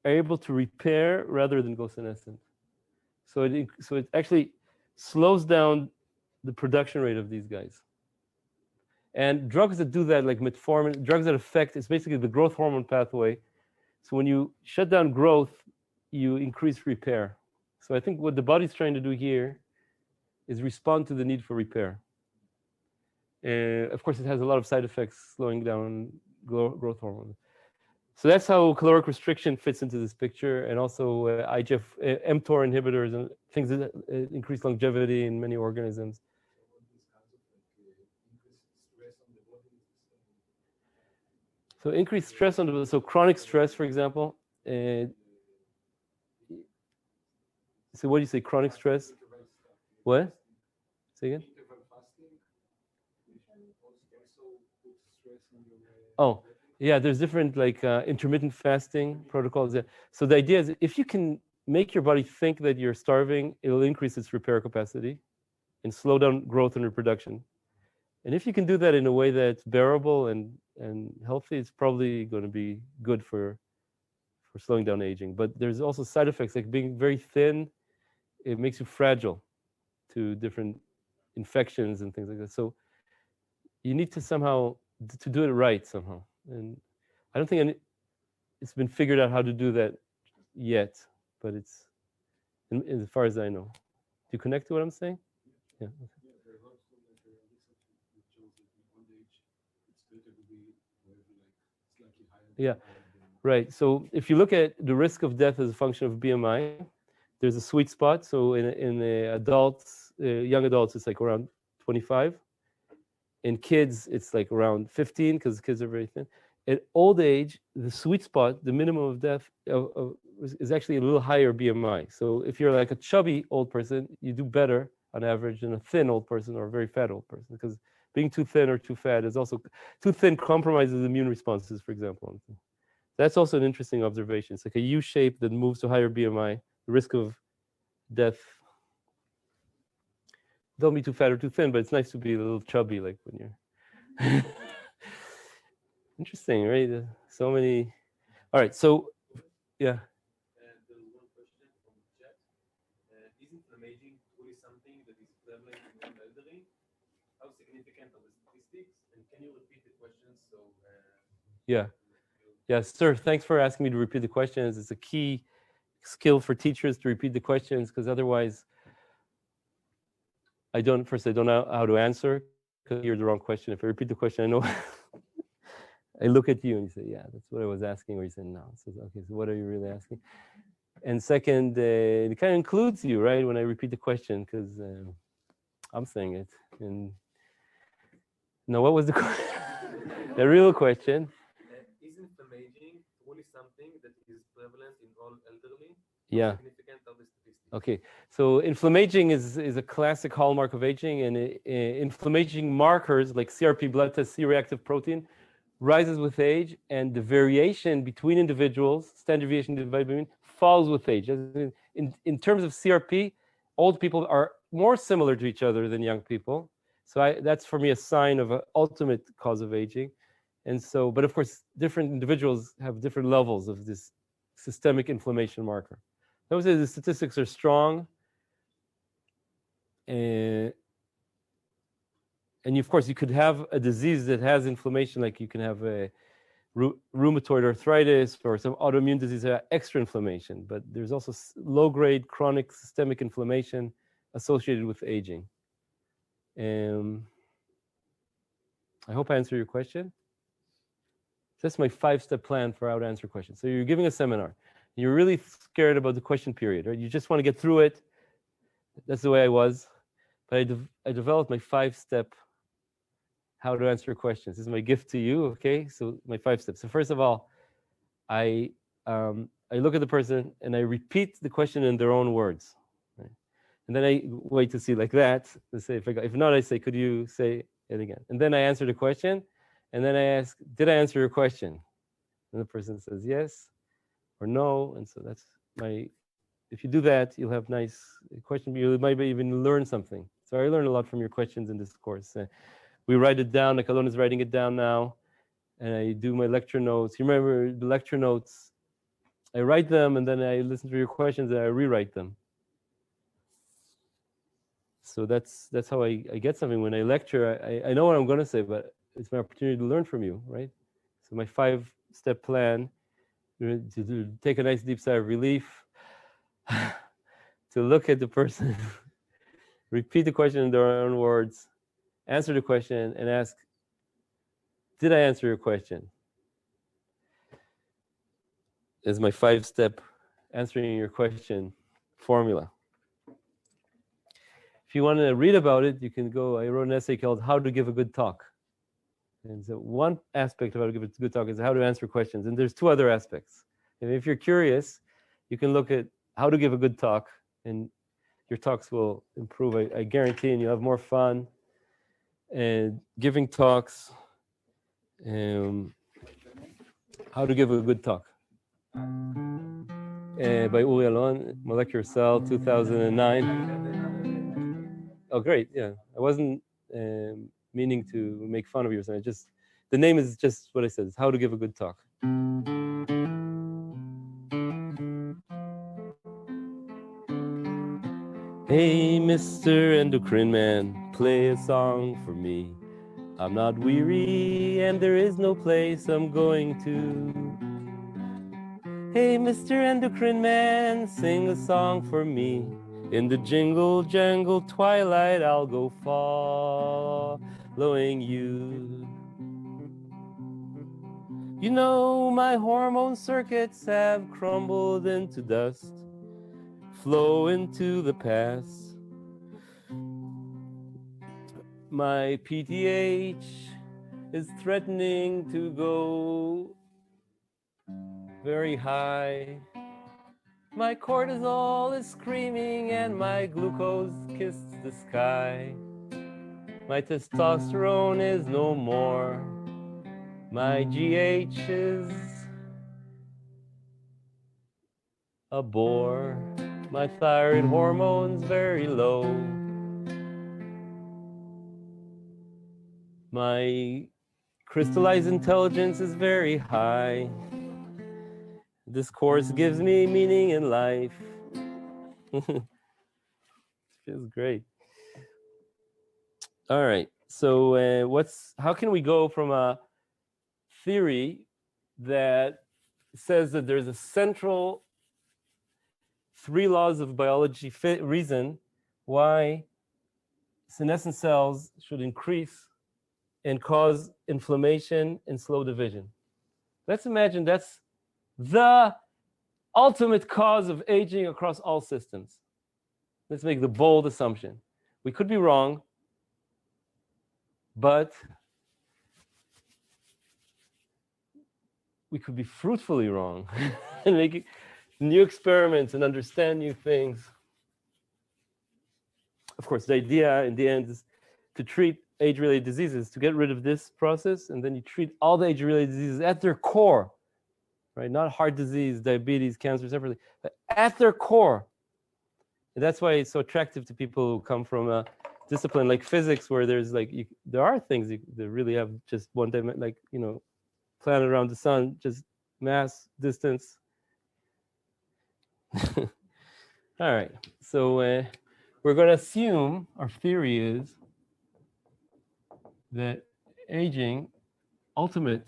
are able to repair rather than go senescent. So it actually slows down the production rate of these guys. And drugs that do that, like metformin, drugs that affect, it's basically the growth hormone pathway. So when you shut down growth, you increase repair. So I think what the body's trying to do here is respond to the need for repair. Of course, it has a lot of side effects, slowing down growth hormone. So that's how caloric restriction fits into this picture, and also IGF, mTOR inhibitors, and things that increase longevity in many organisms. So increased stress on the, so chronic stress, for example. So what do you say, chronic stress? What? Say again? Oh, yeah, there's different like intermittent fasting protocols. So the idea is if you can make your body think that you're starving, it'll increase its repair capacity and slow down growth and reproduction. And if you can do that in a way that's bearable and healthy, it's probably going to be good for slowing down aging. But there's also side effects, like being very thin, it makes you fragile to different infections and things like that. So you need to somehow to do it right somehow. And I don't think it's been figured out how to do that yet, but it's as far as I know. Do you connect to what I'm saying? Yeah. Yeah, right. So if you look at the risk of death as a function of BMI, there's a sweet spot. So in adults, young adults, it's like around 25. In kids, it's like around 15 because kids are very thin. At old age, the sweet spot, the minimum of death is actually a little higher BMI. So if you're like a chubby old person, you do better on average than a thin old person or a very fat old person, because being too thin or too fat is also, too thin compromises immune responses, for example. That's also an interesting observation. It's like a U shape that moves to higher BMI, the risk of death. Don't be too fat or too thin, but it's nice to be a little chubby, like when you're. Interesting, right? So many. All right, so yeah. There's one question from the chat. Is inflammation truly something that is prevalent in the elderly? How significant are the statistics? And can you repeat the question? So. Yeah. Yes, sir. Thanks for asking me to repeat the questions. It's a key skill for teachers to repeat the questions, because otherwise, I don't know how to answer because you're the wrong question. If I repeat the question, I know. I look at you and you say, yeah, that's what I was asking. Or you say, no. So, okay, so what are you really asking? And second, it kind of includes you, right, when I repeat the question, because I'm saying it. And no, what was the question? The real question? Is inflammation truly something that is prevalent in all elderly? Yeah. How significant are the statistics? Okay, so inflammation is a classic hallmark of aging, and inflammation markers like CRP blood test, C-reactive protein, rises with age, and the variation between individuals, standard deviation divided by mean, falls with age. In terms of CRP, old people are more similar to each other than young people. So that's for me a sign of an ultimate cause of aging. And so, but of course, different individuals have different levels of this systemic inflammation marker. I would say the statistics are strong. And of course, you could have a disease that has inflammation, like you can have a rheumatoid arthritis or some autoimmune disease that have extra inflammation. But there's also low-grade chronic systemic inflammation associated with aging. I hope I answered your question. That's my 5-step plan for how to answer questions. So you're giving a seminar. You're really scared about the question period, right? You just want to get through it. That's the way I was. But I developed my 5-step how to answer questions. This is my gift to you, okay? So my 5 steps. So first of all, I look at the person and I repeat the question in their own words. Right? And then I wait to see like that. To say if not, I say, could you say it again? And then I answer the question. And then I ask, did I answer your question? And the person says yes or no. And so that's if you do that, you'll have nice questions. You might even learn something. So I learned a lot from your questions in this course. We write it down, like Alon is writing it down now. And I do my lecture notes. You remember the lecture notes? I write them and then I listen to your questions and I rewrite them. So that's how I get something. When I lecture, I know what I'm going to say, but it's my opportunity to learn from you, right? So my 5-step plan, to take a nice deep sigh of relief, to look at the person, repeat the question in their own words, answer the question, and ask, did I answer your question? Is my 5-step answering your question formula. If you want to read about it, you can go. I wrote an essay called How to Give a Good Talk. And so one aspect of how to give a good talk is how to answer questions. And there's 2 other aspects. And if you're curious, you can look at how to give a good talk, and your talks will improve. I guarantee, and you'll have more fun. And giving talks, how to give a good talk. By Uri Alon, Molecular Cell, 2009. Oh, great! Yeah, I wasn't meaning to make fun of you or something. The name is just what I said. It's How to Give a Good Talk. Hey, Mr. Endocrine Man, play a song for me. I'm not weary, and there is no place I'm going to. Hey, Mr. Endocrine Man, sing a song for me. In the jingle jangle twilight, I'll go following you. You know, my hormone circuits have crumbled into dust, flow into the past. My PTH is threatening to go very high. My cortisol is screaming and my glucose kissed the sky. My testosterone is no more. My GH is a bore. My thyroid hormone's very low. My crystallized intelligence is very high. This course gives me meaning in life. Feels great. All right. So how can we go from a theory that says that there's a central 3 laws of biology reason why senescent cells should increase and cause inflammation and slow division? Let's imagine that's the ultimate cause of aging across all systems. Let's make the bold assumption. We could be wrong, but we could be fruitfully wrong and make new experiments and understand new things. Of course, the idea in the end is to treat age-related diseases, to get rid of this process, and then you treat all the age-related diseases at their core, right? Not heart disease, diabetes, cancer separately, but at their core. And that's why it's so attractive to people who come from discipline like physics where there's like there are things that really have just one dimension, like planet around the sun, just mass, distance. All right, so we're going to assume our theory is that aging, ultimate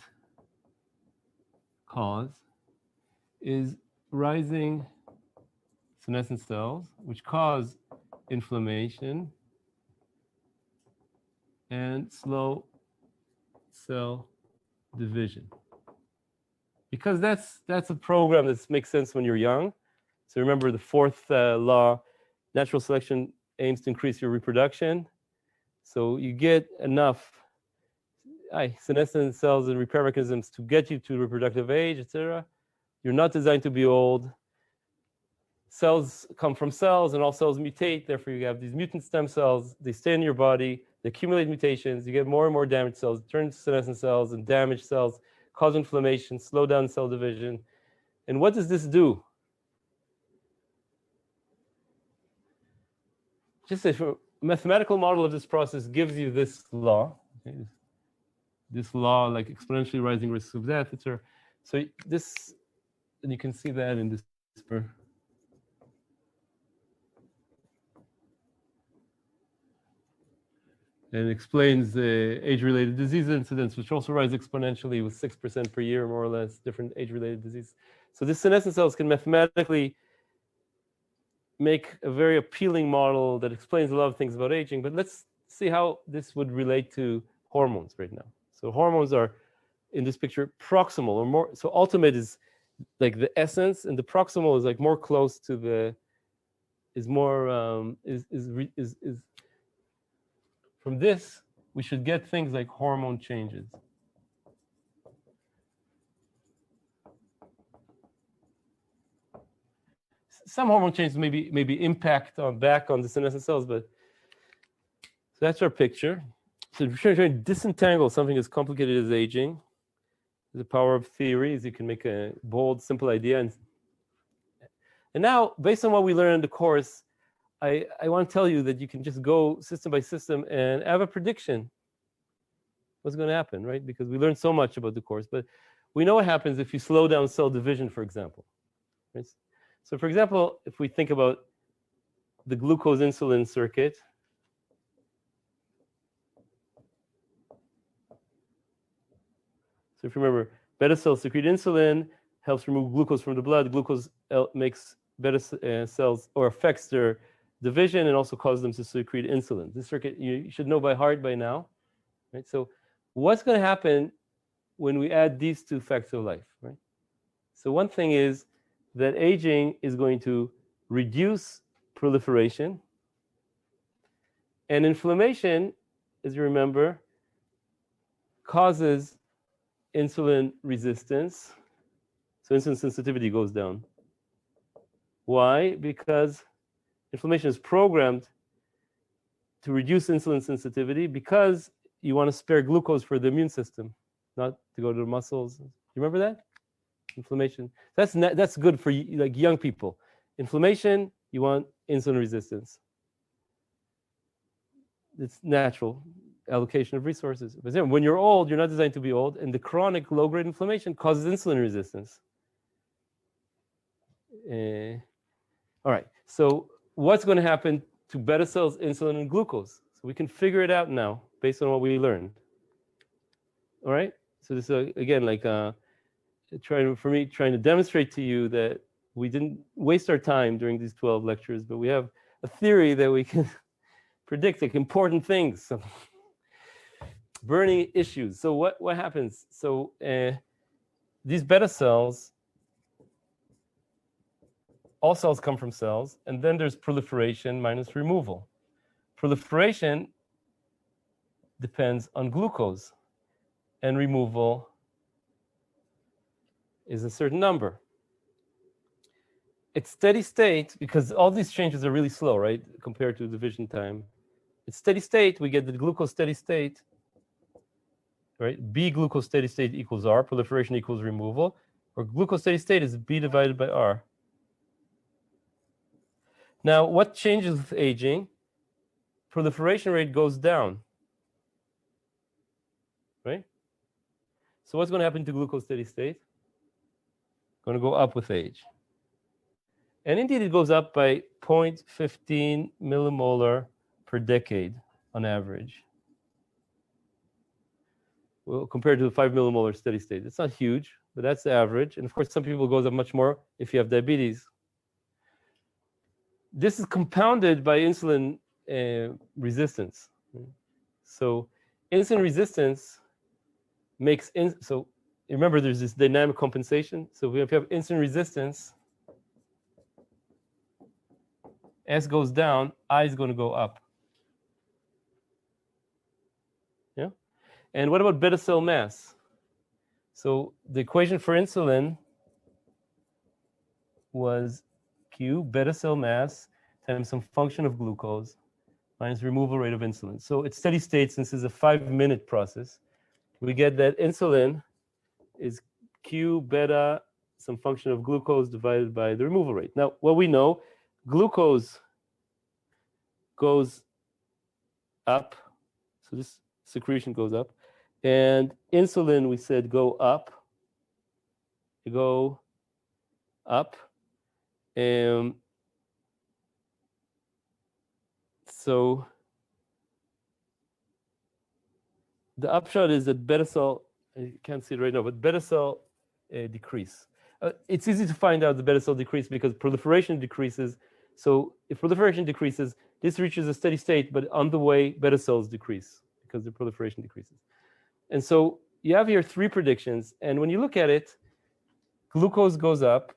cause, is rising senescent cells, which cause inflammation and slow cell division. Because that's a program that makes sense when you're young. So remember the fourth law, natural selection aims to increase your reproduction. So you get enough senescent cells and repair mechanisms to get you to reproductive age, etc. You're not designed to be old. Cells come from cells, and all cells mutate. Therefore, you have these mutant stem cells. They stay in your body. They accumulate mutations. You get more and more damaged cells, turn to senescent cells, and damaged cells cause inflammation, slow down cell division. And what does this do? Just a mathematical model of this process gives you this law. Okay? This law, like exponentially rising risks of death, etc. So this, and you can see that in this paper. And it explains the age-related disease incidence, which also rise exponentially with 6% per year, more or less, different age-related disease. So these senescent cells can mathematically make a very appealing model that explains a lot of things about aging. But let's see how this would relate to hormones right now. So hormones are, in this picture, proximal or more. So ultimate is like the essence, and the proximal is like more close to the, is more, is from this, we should get things like hormone changes. Some hormone changes maybe impact back on the senescent cells, but so that's our picture. So if you're trying to disentangle something as complicated as aging, the power of theory is you can make a bold, simple idea. And now, based on what we learned in the course, I want to tell you that you can just go system by system and have a prediction what's going to happen, right? Because we learned so much about the course, but we know what happens if you slow down cell division, for example. Right? So for example, if we think about the glucose-insulin circuit, so if you remember, beta cells secrete insulin, helps remove glucose from the blood. Glucose makes beta cells, or affects their division, and also causes them to secrete insulin. This circuit you should know by heart by now, right? So what's going to happen when we add these two facts of life, right? So one thing is that aging is going to reduce proliferation, and inflammation, as you remember, causes insulin resistance. So insulin sensitivity goes down. Why? Because inflammation is programmed to reduce insulin sensitivity because you want to spare glucose for the immune system, not to go to the muscles. You remember that? Inflammation. That's good for like young people. Inflammation, you want insulin resistance. It's natural allocation of resources. But when you're old, you're not designed to be old, and the chronic low-grade inflammation causes insulin resistance. All right, so what's going to happen to beta cells, insulin, and glucose? So we can figure it out now based on what we learned. All right, so this is again like trying to demonstrate to you that we didn't waste our time during these 12 lectures, but we have a theory that we can predict like important things, burning issues. So what happens? So these beta cells, all cells come from cells, and then there's proliferation minus removal. Proliferation depends on glucose, and removal is a certain number. It's steady state, because all these changes are really slow, right, compared to division time. It's steady state, we get the glucose steady state, right? B glucose steady state equals R, proliferation equals removal, or glucose steady state is B divided by R. Now, what changes with aging? proliferation rate goes down, right? So what's going to happen to glucose steady state? Going to go up with age. And indeed, it goes up by 0.15 millimolar per decade on average. Well, compared to the 5 millimolar steady state. It's not huge, but that's the average. And of course, some people goes up much more if you have diabetes. This is compounded by insulin resistance. So insulin resistance makes, so remember there's this dynamic compensation. So if you have insulin resistance, S goes down, I is going to go up. Yeah? And what about beta cell mass? So the equation for insulin was Q, beta cell mass, times some function of glucose, minus removal rate of insulin. So it's steady state, since it's a 5-minute process. We get that insulin is Q beta, some function of glucose divided by the removal rate. Now, what we know, glucose goes up, so this secretion goes up, and insulin, we said, go up. You go up. So the upshot is that beta cell, you can't see it right now, but beta cell decrease. It's easy to find out the beta cell decrease because proliferation decreases. So if proliferation decreases, this reaches a steady state, but on the way, beta cells decrease because the proliferation decreases. And so you have here 3 predictions. And when you look at it, glucose goes up,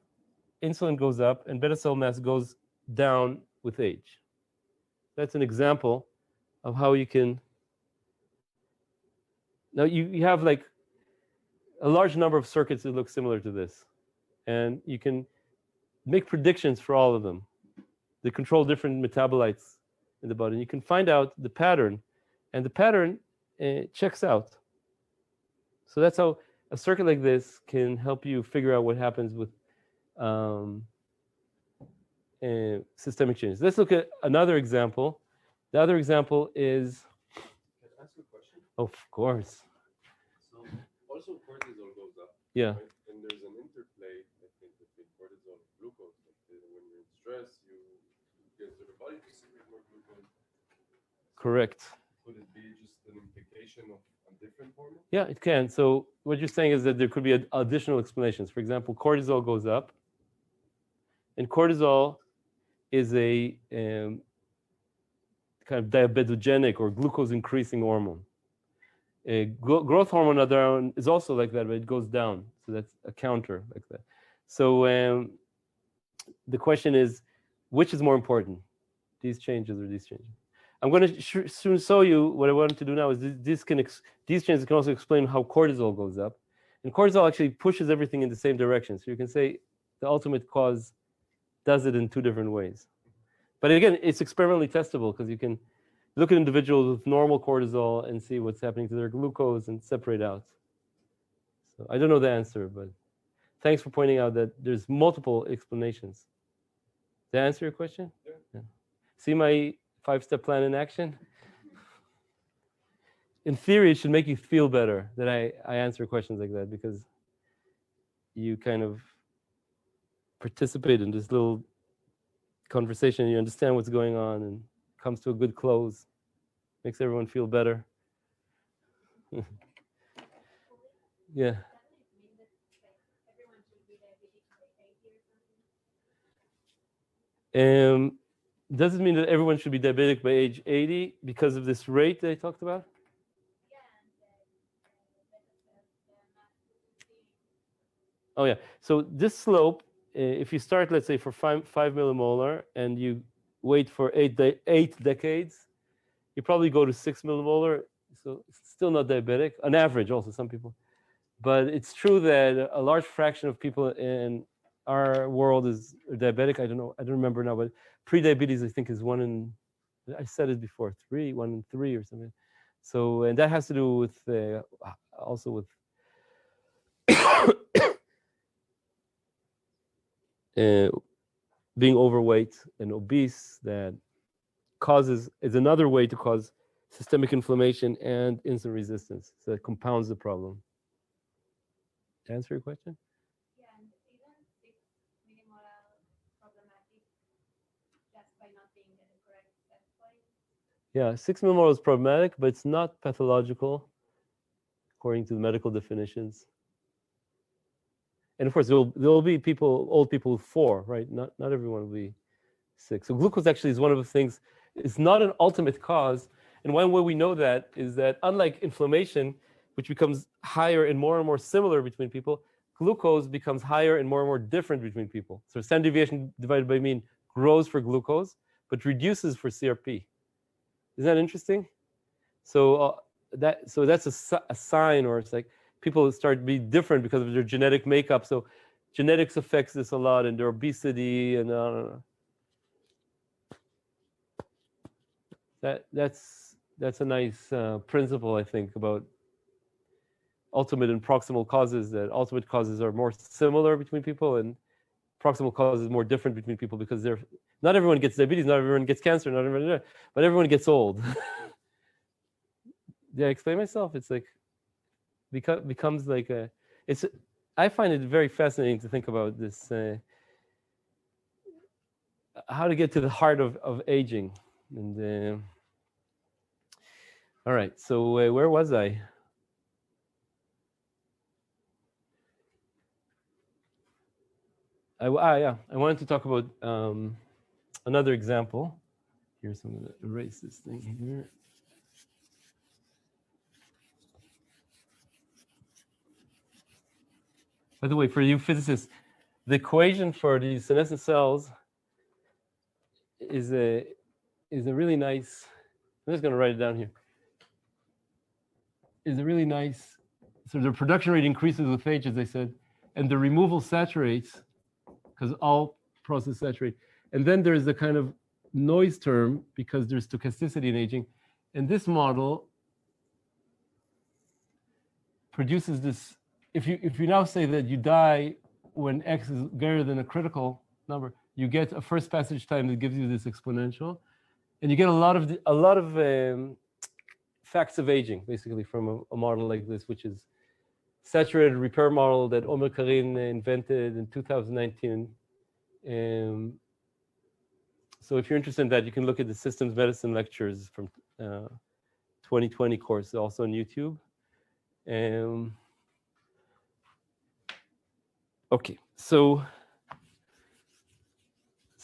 insulin goes up, and beta cell mass goes down with age. That's an example of how you can. Now you have like a large number of circuits that look similar to this. And you can make predictions for all of them. They control different metabolites in the body. And you can find out the pattern. And the pattern checks out. So that's how a circuit like this can help you figure out what happens with systemic changes. Let's look at another example. The other example is. Can I ask you a question? Of course. So also cortisol goes up. Yeah. Right? And there's an interplay, I think, between cortisol and glucose. Like when you're in stress, you get to the body to secrete more glucose. Correct. Could it be just an implication of a different hormone? Yeah, it can. So what you're saying is that there could be additional explanations. For example, cortisol goes up. And cortisol is a kind of diabetogenic or glucose increasing hormone. Growth hormone on their own is also like that, but it goes down. So that's a counter like that. So the question is, which is more important, these changes or these changes? I'm going to soon show you what I want to do now is these changes can also explain how cortisol goes up. And cortisol actually pushes everything in the same direction. So you can say the ultimate cause does it in 2 different ways. But again, it's experimentally testable because you can look at individuals with normal cortisol and see what's happening to their glucose and separate out. So I don't know the answer, but thanks for pointing out that there's multiple explanations. Did I answer your question? Yeah. See my 5-step plan in action? In theory, it should make you feel better that I answer questions like that because you kind of participate in this little conversation. You understand what's going on and comes to a good close. Makes everyone feel better. Yeah. Does it mean that everyone should be diabetic by age 80 because of this rate that I talked about? Oh yeah. So this slope, if you start, let's say, for 5 millimolar and you wait for 8 decades, you probably go to 6 millimolar. So it's still not diabetic, on average also, some people. But it's true that a large fraction of people in our world is diabetic. I don't know, I don't remember now, but pre-diabetes, I think, is 1 in, I said it before, 1 in 3 or something. So, and that has to do with also with being overweight and obese that is another way to cause systemic inflammation and insulin resistance. So it compounds the problem. To answer your question? Yeah, and even 6 millimolar problematic just by not being at the correct set point. Yeah, 6 millimolar is problematic, but it's not pathological according to the medical definitions. And of course, there'll be people, old people with 4, right? Not everyone will be 6. So glucose actually is one of the things. It's not an ultimate cause. And one way we know that is that unlike inflammation, which becomes higher and more similar between people, glucose becomes higher and more different between people. So standard deviation divided by mean grows for glucose, but reduces for CRP. Isn't that interesting? So that's a sign, or it's like people start to be different because of their genetic makeup. So genetics affects this a lot, and their obesity, and that's a nice principle, I think, about ultimate and proximal causes. That ultimate causes are more similar between people, and proximal causes more different between people, because not everyone gets diabetes, not everyone gets cancer, not everyone, but everyone gets old. Did I explain myself? It's like becomes like I find it very fascinating to think about this, how to get to the heart of aging. And all right, so where was I? I wanted to talk about another example. Here's, I'm going to erase this thing here. By the way, for you physicists, the equation for these senescent cells is a really nice. I'm just going to write it down here. Is a really nice. So the production rate increases with age, as I said, and the removal saturates, because all processes saturate. And then there's a kind of noise term because there's stochasticity in aging, and this model produces this. If you now say that you die when x is greater than a critical number, you get a first passage time that gives you this exponential, and you get a lot of facts of aging, basically, from a model like this, which is saturated repair model that Omer Karin invented in 2019. So if you're interested in that, you can look at the systems medicine lectures from 2020 course, also on YouTube. Okay, so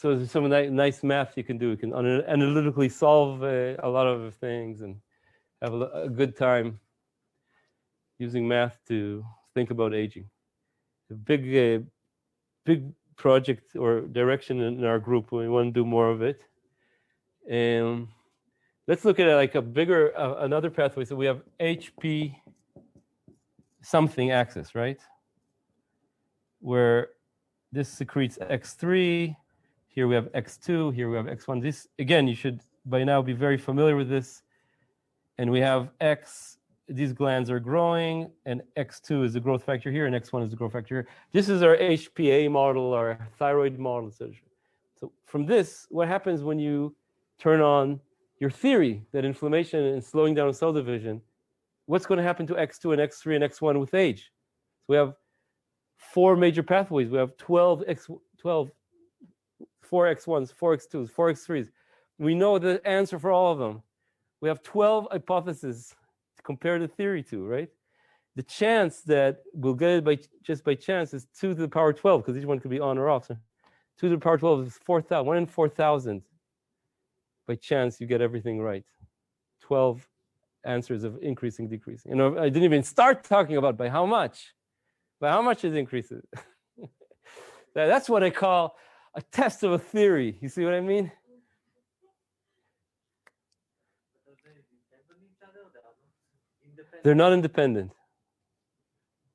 there's some nice math you can do. You can analytically solve a lot of things and have a good time using math to think about aging. A big project or direction in our group. We want to do more of it. Let's look at it like a bigger, another pathway. So we have HP something axis, right? Where this secretes X3, here we have X2, here we have X1. This, again, you should by now be very familiar with this. And we have X, these glands are growing, and X2 is the growth factor here, and X1 is the growth factor here. This is our HPA model, our thyroid model, etc. So from this, what happens when you turn on your theory that inflammation and slowing down cell division, what's going to happen to X2 and X3 and X1 with age? So we have 4 major pathways. We have 4 X1s, 4 X2s, 4 X3s. We know the answer for all of them. We have 12 hypotheses to compare the theory to, right? The chance that we'll get it just by chance is 2 to the power 12, because each one could be on or off. So 2 to the power 12 is 4,000. 1 in 4,000. By chance, you get everything right. 12 answers of increasing, decreasing. I didn't even start talking about by how much. By how much it increases. That's what I call a test of a theory. You see what I mean? They're not independent.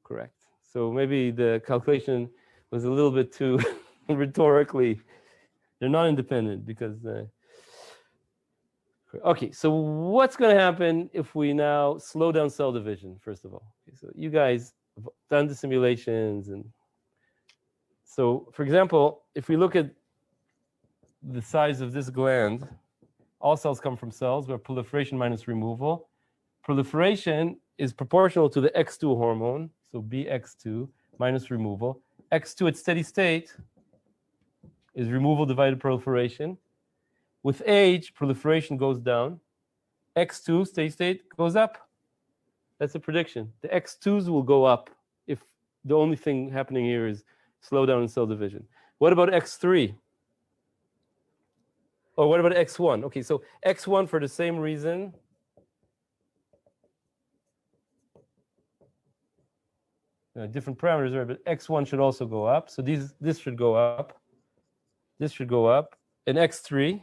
Correct. So maybe the calculation was a little bit too rhetorically. They're not independent because. Okay, so what's going to happen if we now slow down cell division? First of all, okay, so you guys have done the simulations, and so, for example, if we look at the size of this gland, All cells come from cells. We have proliferation minus removal. Proliferation is proportional to the X2 hormone, so BX2 minus removal. X2 at steady state is removal divided proliferation. With age, proliferation goes down. X2, steady state, goes up. That's a prediction. The X2s will go up if the only thing happening here is slowdown in cell division. What about X3? Or what about X1? Okay, so X1 for the same reason. Different parameters there, but X1 should also go up. So this should go up. This should go up. And X3.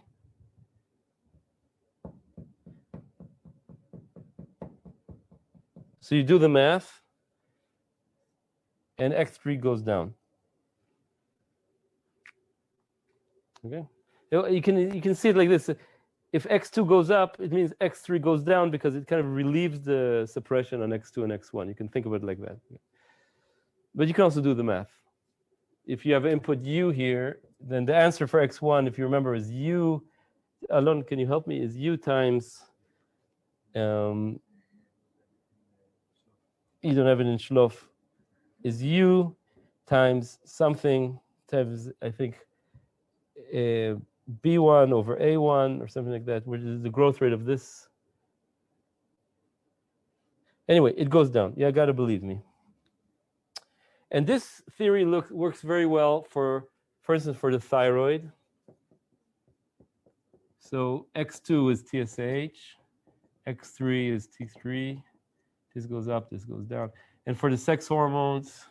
So you do the math, and X3 goes down. Okay, you can see it like this. If X2 goes up, it means X3 goes down because it kind of relieves the suppression on X2 and X1. You can think of it like that. But you can also do the math. If you have input U here, then the answer for X1, if you remember, is U. Alon, can you help me? Is U times. You don't have it in Shlof. Is U times something times, I think, B1 over A1 or something like that, which is the growth rate of this. Anyway, it goes down. Yeah, gotta believe me. And this theory works very well for instance, for the thyroid. So X2 is TSH, X3 is T3. This goes up, this goes down. And for the sex hormones,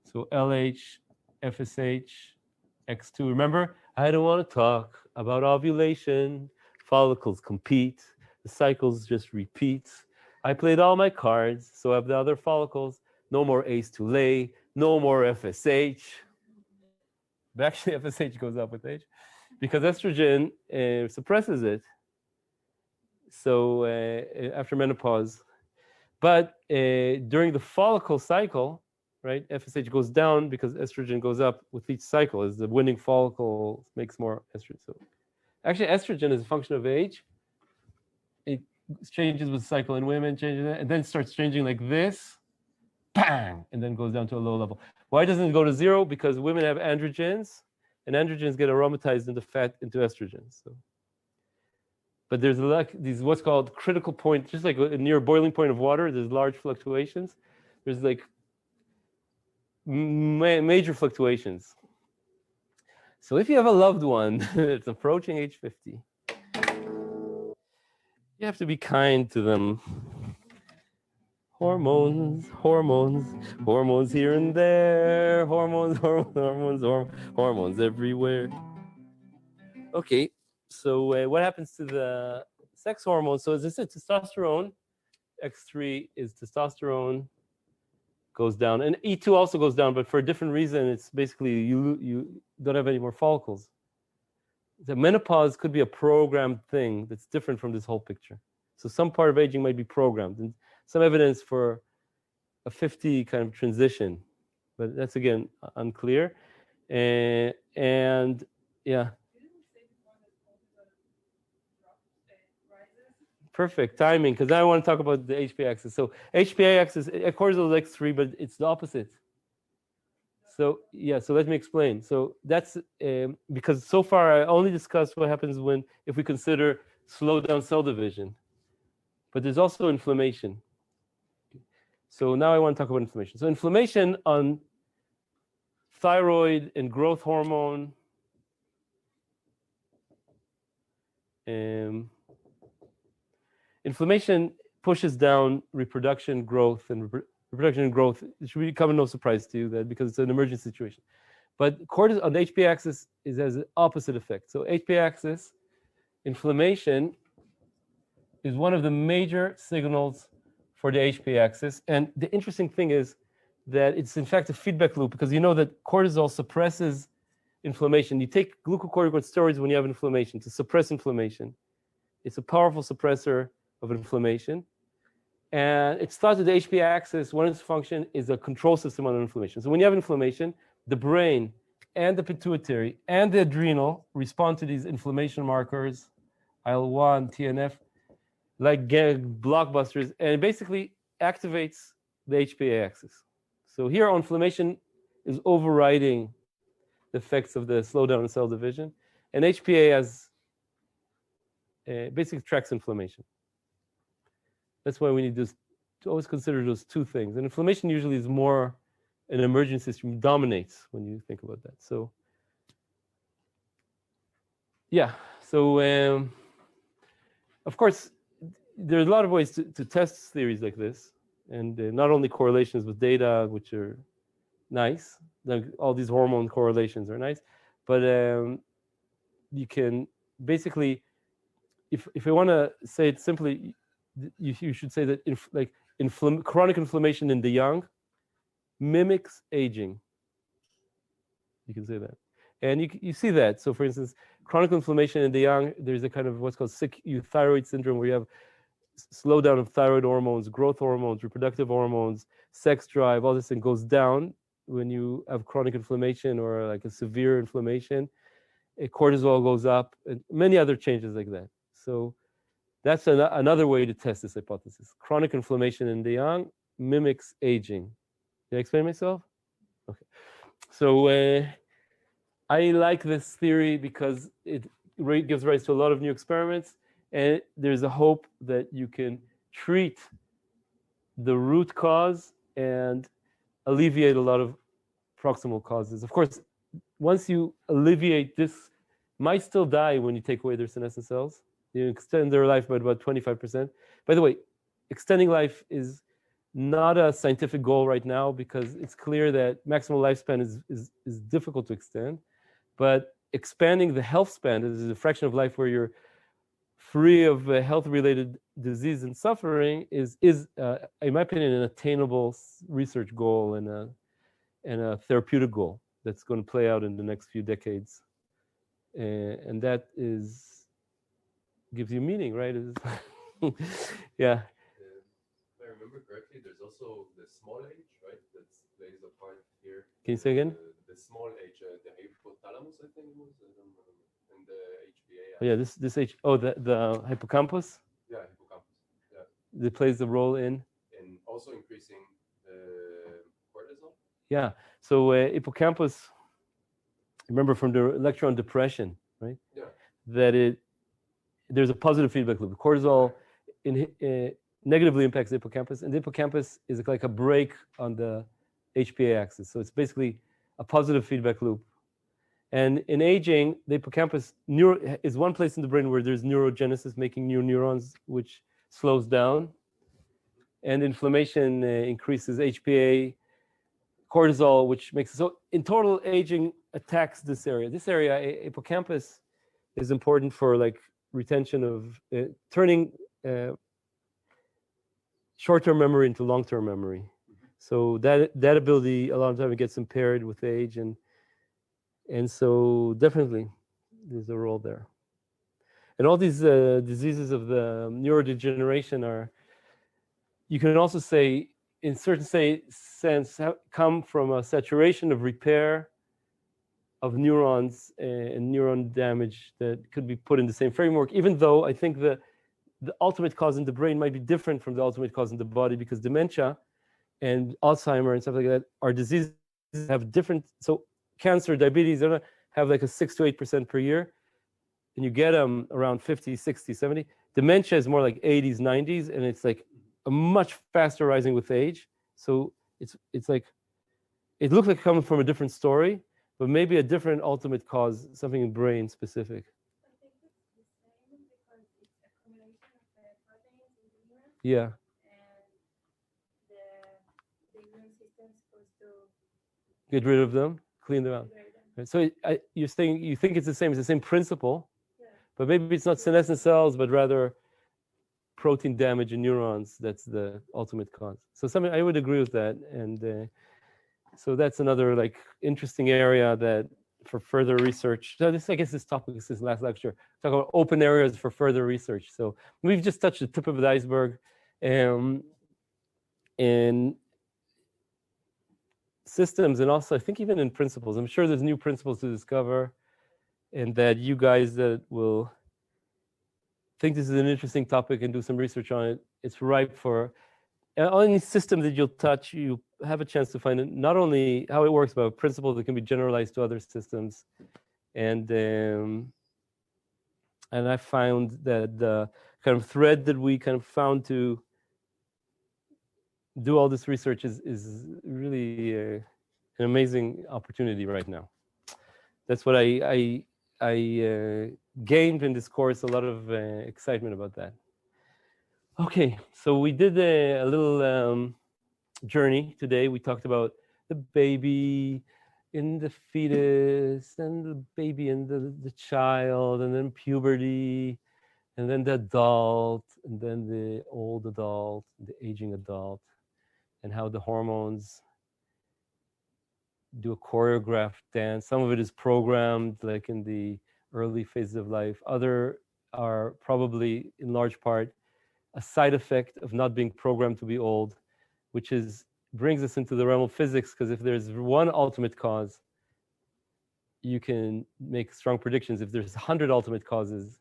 so LH, FSH, X2. Remember, I don't want to talk about ovulation. Follicles compete. The cycles just repeat. I played all my cards, so I have the other follicles. No more A's to lay. No more FSH. But actually, FSH goes up with age because estrogen suppresses it. So after menopause. But during the follicle cycle, right, FSH goes down because estrogen goes up with each cycle as the winning follicle makes more estrogen. So actually, estrogen is a function of age. It changes with cycle in women, changes and then starts changing like this, bang, and then goes down to a low level. Why doesn't it go to zero? Because women have androgens, and androgens get aromatized into fat, into estrogens. So. But there's these what's called critical point, just like near boiling point of water, there's large fluctuations. There's like major fluctuations. So if you have a loved one that's approaching age 50, you have to be kind to them. Hormones, hormones, hormones here and there, hormones everywhere. Okay. So what happens to the sex hormones? So as I said, testosterone, X3 is testosterone, goes down. And E2 also goes down, but for a different reason. It's basically you don't have any more follicles. The menopause could be a programmed thing that's different from this whole picture. So some part of aging might be programmed. And some evidence for a 50 kind of transition. But that's, again, unclear. And yeah. Perfect timing, because now I want to talk about the HPA axis. So HPA axis, cortisol is X3, but it's the opposite. So yeah, so let me explain. So that's because so far I only discussed what happens if we consider slow down cell division, but there's also inflammation. So now I want to talk about inflammation. So inflammation on thyroid and growth hormone. Inflammation pushes down reproduction, growth, and reproduction and growth. It should become no surprise to you that because it's an emergent situation. But cortisol on the HPA axis has an opposite effect. So HPA axis, inflammation is one of the major signals for the HPA axis. And the interesting thing is that it's in fact a feedback loop because you know that cortisol suppresses inflammation. You take glucocorticoid steroids when you have inflammation to suppress inflammation. It's a powerful suppressor of inflammation. And it's thought that the HPA axis, one of its functions is a control system on inflammation. So when you have inflammation, the brain and the pituitary and the adrenal respond to these inflammation markers, IL-1, TNF, like blockbusters, and it basically activates the HPA axis. So here, inflammation is overriding the effects of the slowdown in cell division, and HPA has basically tracks inflammation. That's why we need to always consider those two things. And inflammation usually is more an emergent system, dominates when you think about that. So yeah, so of course, there's a lot of ways to test theories like this, and not only correlations with data, which are nice, like all these hormone correlations are nice, but you can basically, if I want to say it simply, you should say that chronic inflammation in the young mimics aging. You can say that. And you see that. So for instance, chronic inflammation in the young, there's a kind of what's called sick euthyroid syndrome, where you have slowdown of thyroid hormones, growth hormones, reproductive hormones, sex drive, all this thing goes down when you have chronic inflammation or like a severe inflammation. Cortisol goes up, and many other changes like that. So that's another way to test this hypothesis. Chronic inflammation in the young mimics aging. Did I explain myself? Okay. So I like this theory because it gives rise to a lot of new experiments, and there's a hope that you can treat the root cause and alleviate a lot of proximal causes. Of course, once you alleviate this, might still die when you take away their senescent cells. You extend their life by about 25%. By the way, extending life is not a scientific goal right now because it's clear that maximal lifespan is difficult to extend. But expanding the health span is a fraction of life where you're free of health-related disease and suffering is in my opinion, an attainable research goal and a therapeutic goal that's going to play out in the next few decades. And that gives you meaning, right? Yeah. If I remember correctly, there's also the small age, right? That plays a part here. Can you say again? The small age, the hypothalamus, I think it was, and the HPA. Oh, yeah, this age. Oh, the hippocampus. Yeah, hippocampus. Yeah. It plays the role in. And also increasing cortisol. Yeah. So hippocampus. Remember from the lecture on depression, right? Yeah. That there's a positive feedback loop. Cortisol negatively impacts the hippocampus, and the hippocampus is like a brake on the HPA axis. So it's basically a positive feedback loop. And in aging, the hippocampus is one place in the brain where there's neurogenesis, making new neurons, which slows down. And inflammation increases HPA, cortisol, which makes it so. In total, aging attacks this area. This area, hippocampus, is important for like retention of turning short-term memory into long-term memory. So that ability, a lot of time, it gets impaired with age, and so definitely there's a role there. And all these diseases of the neurodegeneration are, you can also say, in certain sense, come from a saturation of repair of neurons and neuron damage that could be put in the same framework, even though I think the ultimate cause in the brain might be different from the ultimate cause in the body, because dementia and Alzheimer and stuff like that are diseases that have different, so cancer, diabetes, they have like a 6 to 8% per year, and you get them around 50, 60, 70. Dementia is more like 80s, 90s, and it's like a much faster rising with age. So it's like, it looks like coming from a different story, but maybe a different ultimate cause, something in brain specific. I think it's the same because it's accumulation of the proteins in the neuron. Yeah. And the immune system is supposed to Get rid of them, clean them out. liberate them. Right. So you're saying you think it's the same principle, Yeah. but maybe it's not senescent cells, but rather protein damage in neurons. That's the ultimate cause. So I would agree with that, and so that's another like interesting area that for further research. So I guess this topic is this last lecture. Talk about open areas for further research. So we've just touched the tip of the iceberg, in systems, and also I think even in principles. I'm sure there's new principles to discover, and that you guys that will think this is an interesting topic and do some research on it. It's ripe for any system that you'll touch, you have a chance to find not only how it works, but principles that can be generalized to other systems. And I found that the kind of thread that we kind of found to do all this research is really an amazing opportunity right now. That's what I gained in this course, a lot of excitement about that. Okay, so we did a little journey today. We talked about the baby in the fetus and the baby and the child, and then puberty, and then the adult, and then the old adult, the aging adult, and how the hormones do a choreographed dance. Some of it is programmed, like in the early phases of life. Other are probably, in large part, a side effect of not being programmed to be old, which brings us into the realm of physics, because if there's one ultimate cause, you can make strong predictions. If there's 100 ultimate causes,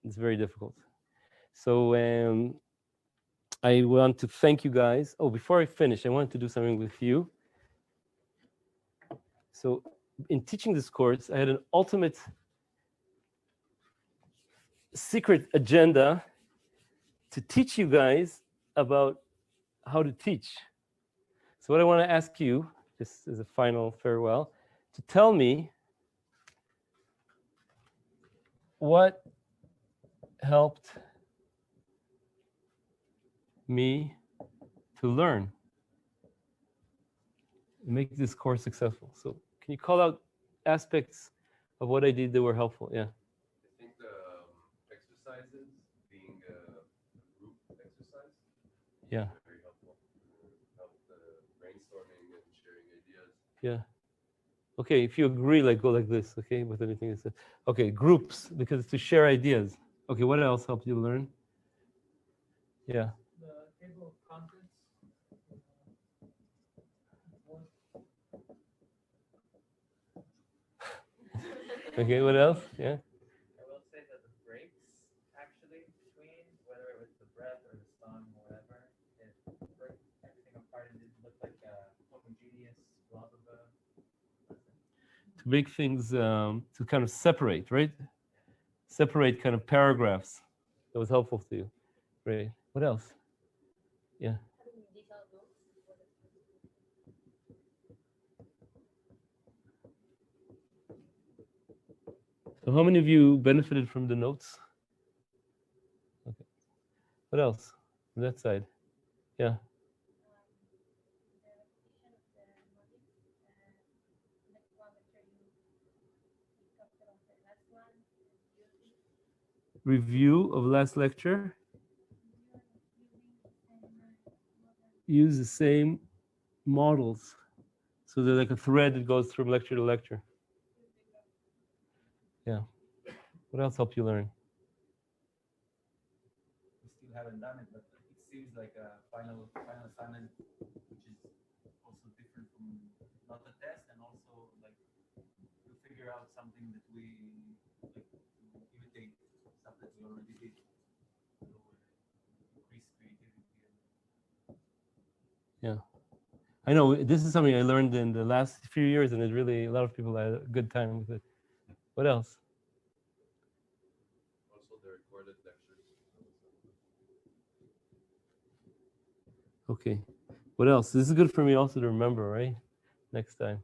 it's very difficult. So I want to thank you guys. Oh, before I finish, I wanted to do something with you. So in teaching this course, I had an ultimate secret agenda to teach you guys about how to teach. So what I want to ask you, just as a final farewell, to tell me what helped me to learn and make this course successful. So can you call out aspects of what I did that were helpful? Yeah. I think the exercises being a group exercise. Yeah. Very helpful. Help the brainstorming and sharing ideas. Yeah. Okay, if you agree, like go like this, okay, with anything you said. Okay, groups, because it's to share ideas. Okay, what else helped you learn? Yeah. The table of contents. Okay, what else? Yeah. I will say that the breaks actually between, whether it was the breath or the song or whatever, it broke everything apart and didn't look like a homogeneous blob of a lesson. To make things, to kind of separate, right? Separate kind of paragraphs. That was helpful to you. Great. What else? Yeah. Having detailed notes. So how many of you benefited from the notes? Okay. What else? On that side. Yeah. Review of last lecture. Use the same models. So they're like a thread that goes from lecture to lecture. Yeah. What else helped you learn? We still haven't done it, but it seems like a final assignment, which is also different from not a test, and also like to figure out something that we like to imitate stuff that we already did. So increase creativity. Yeah. I know this is something I learned in the last few years, and it really, a lot of people had a good time with it. What else? Also the recorded lectures. Okay. What else? This is good for me also to remember, right? Next time.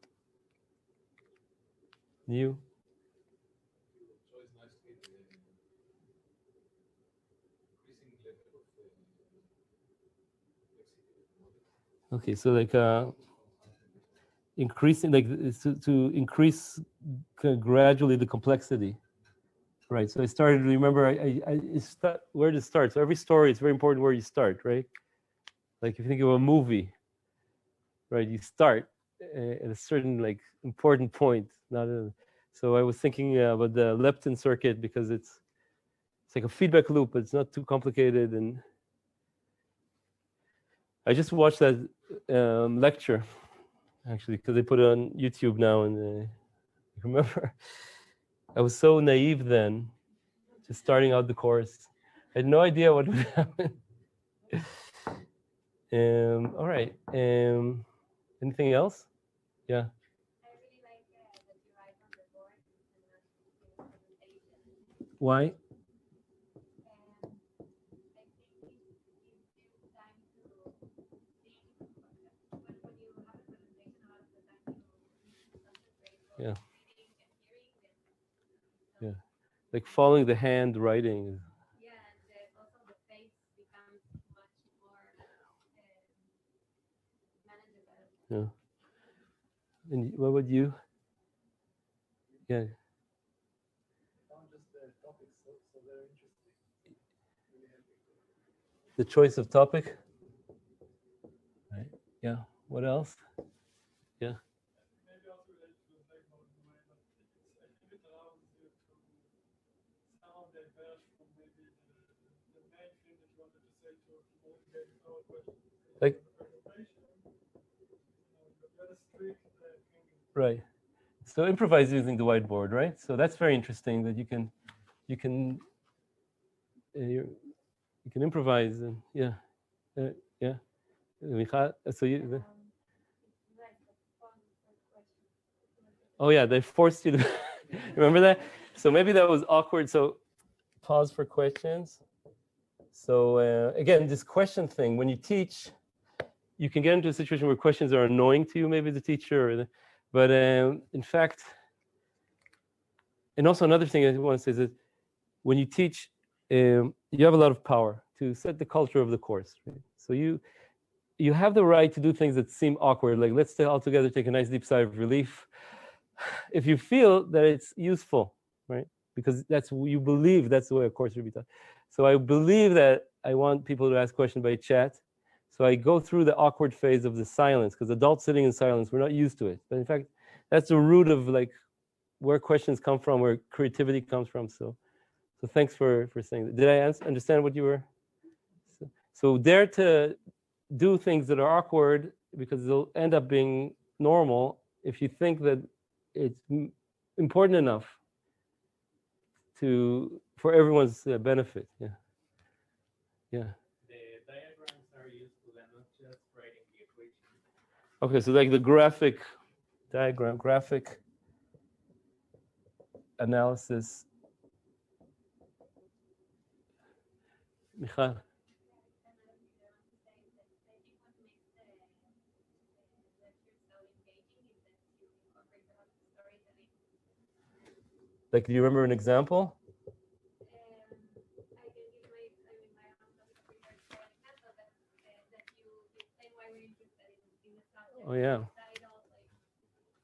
You? So it's nice to get increasing level of complexity. Okay, so like increasing, like to increase gradually the complexity. Right, so I started, remember, where to start. So every story, it's very important where you start, right? Like if you think of a movie, right, you start at a certain like important point. So I was thinking about the leptin circuit, because it's like a feedback loop, but it's not too complicated. And I just watched that lecture, actually, because they put it on YouTube now. And remember, I was so naive then just starting out the course. I had no idea what would happen. All right. Anything else? Yeah. I really like that you write on the board and not give a presentation. Why? I think it gives you time to think. When you have a presentation, a lot of the time you concentrate on Yeah. reading and hearing. Yeah. Like following the hand writing. Yeah, and also the face becomes much more manageable. Yeah. And what would you? Yeah. Found just the topics so very interesting. Really helping. The choice of topic. Right. Yeah. What else? Yeah. Maybe also related to the backbone in a way, but I think it allows you to somehow diverge from maybe the main thing that you wanted to say to motivate our question. Like- The presentation, you had a strict thing. Right. So improvise using the whiteboard, right? So that's very interesting that you can improvise and yeah. Yeah. So you. It's nice, but fun question. Oh yeah, they forced you to remember that. So maybe that was awkward. So pause for questions. So again, this question thing. When you teach, you can get into a situation where questions are annoying to you, maybe the teacher. But in fact, and also another thing I want to say is that when you teach, you have a lot of power to set the culture of the course. Right? So you have the right to do things that seem awkward, like let's all together take a nice deep sigh of relief, if you feel that it's useful, right? Because that's you believe that's the way a course should be taught. So I believe that I want people to ask questions by chat. So I go through the awkward phase of the silence, because adults sitting in silence, we're not used to it. But in fact, that's the root of like where questions come from, where creativity comes from. So thanks for saying that. Did I understand what you were? So dare to do things that are awkward because they'll end up being normal if you think that it's important enough for everyone's benefit. Yeah. Yeah. The diagrams are useful and not just writing the equation. Okay, so like the graphic diagram, graphic analysis. Michal. Like, do you remember an example? I can give my own topic of research example, but that you explain why we're interested in the subject. Oh yeah. Title, like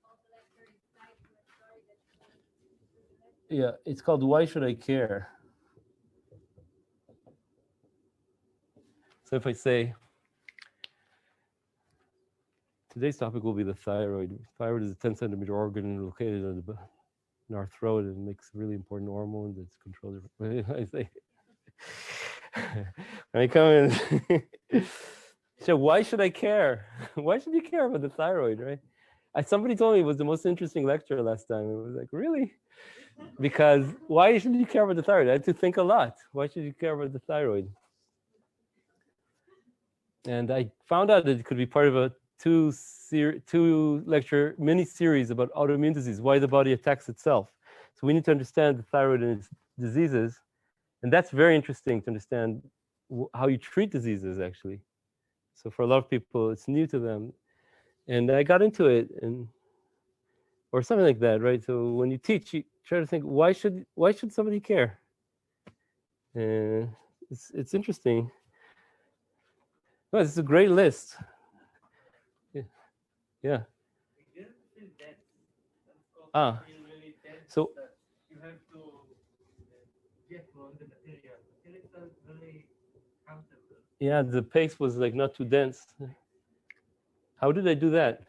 all the lecture is tied to a story that you want to. Yeah, it's called Why Should I Care? So if I say, today's topic will be the thyroid. Thyroid is a 10-centimeter organ located in our throat and makes really important hormone that's controlled. I say, when I come in, so why should I care? Why should you care about the thyroid, right? Somebody told me it was the most interesting lecture last time. It was like, really? Because why should you care about the thyroid? I had to think a lot. Why should you care about the thyroid? And I found out that it could be part of a two lecture mini series about autoimmune disease, why the body attacks itself. So we need to understand the thyroid and its diseases. And that's very interesting to understand how you treat diseases, actually. So for a lot of people, it's new to them. And I got into it, or something like that, right? So when you teach, you try to think, why should somebody care? It's interesting. Well, it's a great list. Yeah. It didn't feel dense. Ah. Feel really dense. So That you have to get on the material. It felt very comfortable. yeah, the pace was like not too dense. How did I do that?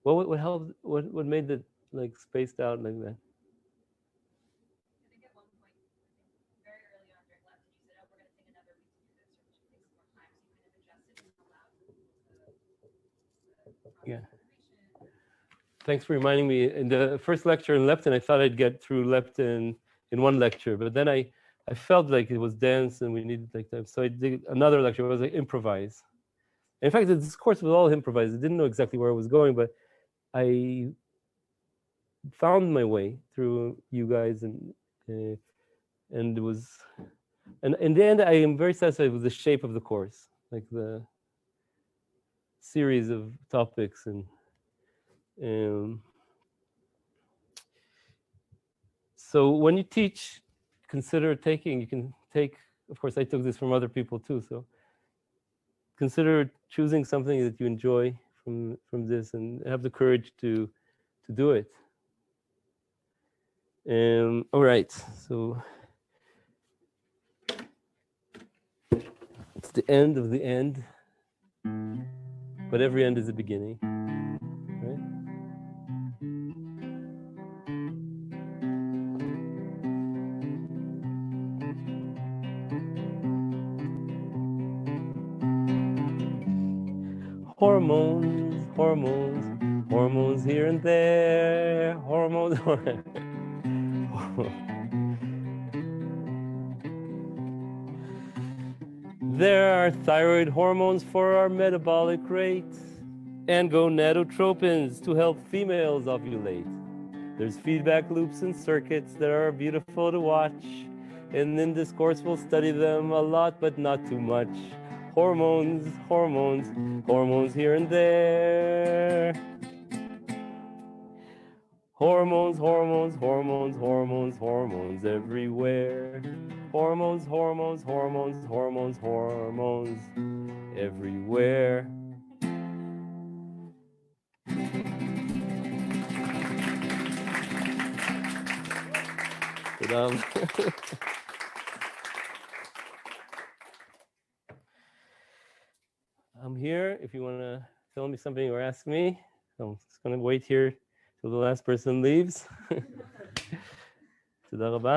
What helped? What made it like spaced out like that? I think at one point, very early on during lab, you said, "Oh, we're going to take another week to do this," or which takes more time. So you kind of adjusted and allowed Yeah. information. Thanks for reminding me. In the first lecture in leptin, I thought I'd get through leptin in one lecture, but then I felt like it was dense and we needed like time. So I did another lecture. It was like improvise. In fact, this course was all improvised. I didn't know exactly where I was going, but I found my way through you guys, and it was, and in the end, I am very satisfied with the shape of the course, like the series of topics, and so when you teach, consider taking. You can take. Of course, I took this from other people too. So consider choosing something that you enjoy from this, and have the courage to do it. All right, so it's the end of the end, but every end is a beginning, right? Hormones, hormones, hormones here and there, hormones. There are thyroid hormones for our metabolic rate, and gonadotropins to help females ovulate. There's feedback loops and circuits that are beautiful to watch, and in this course we'll study them a lot, but not too much. Hormones, hormones, hormones here and there. Hormones, hormones, hormones, hormones, hormones everywhere. Hormones, hormones, hormones, hormones, hormones everywhere. I'm here if you want to tell me something or ask me. I'm just going to wait here till the last person leaves. תודה רבה.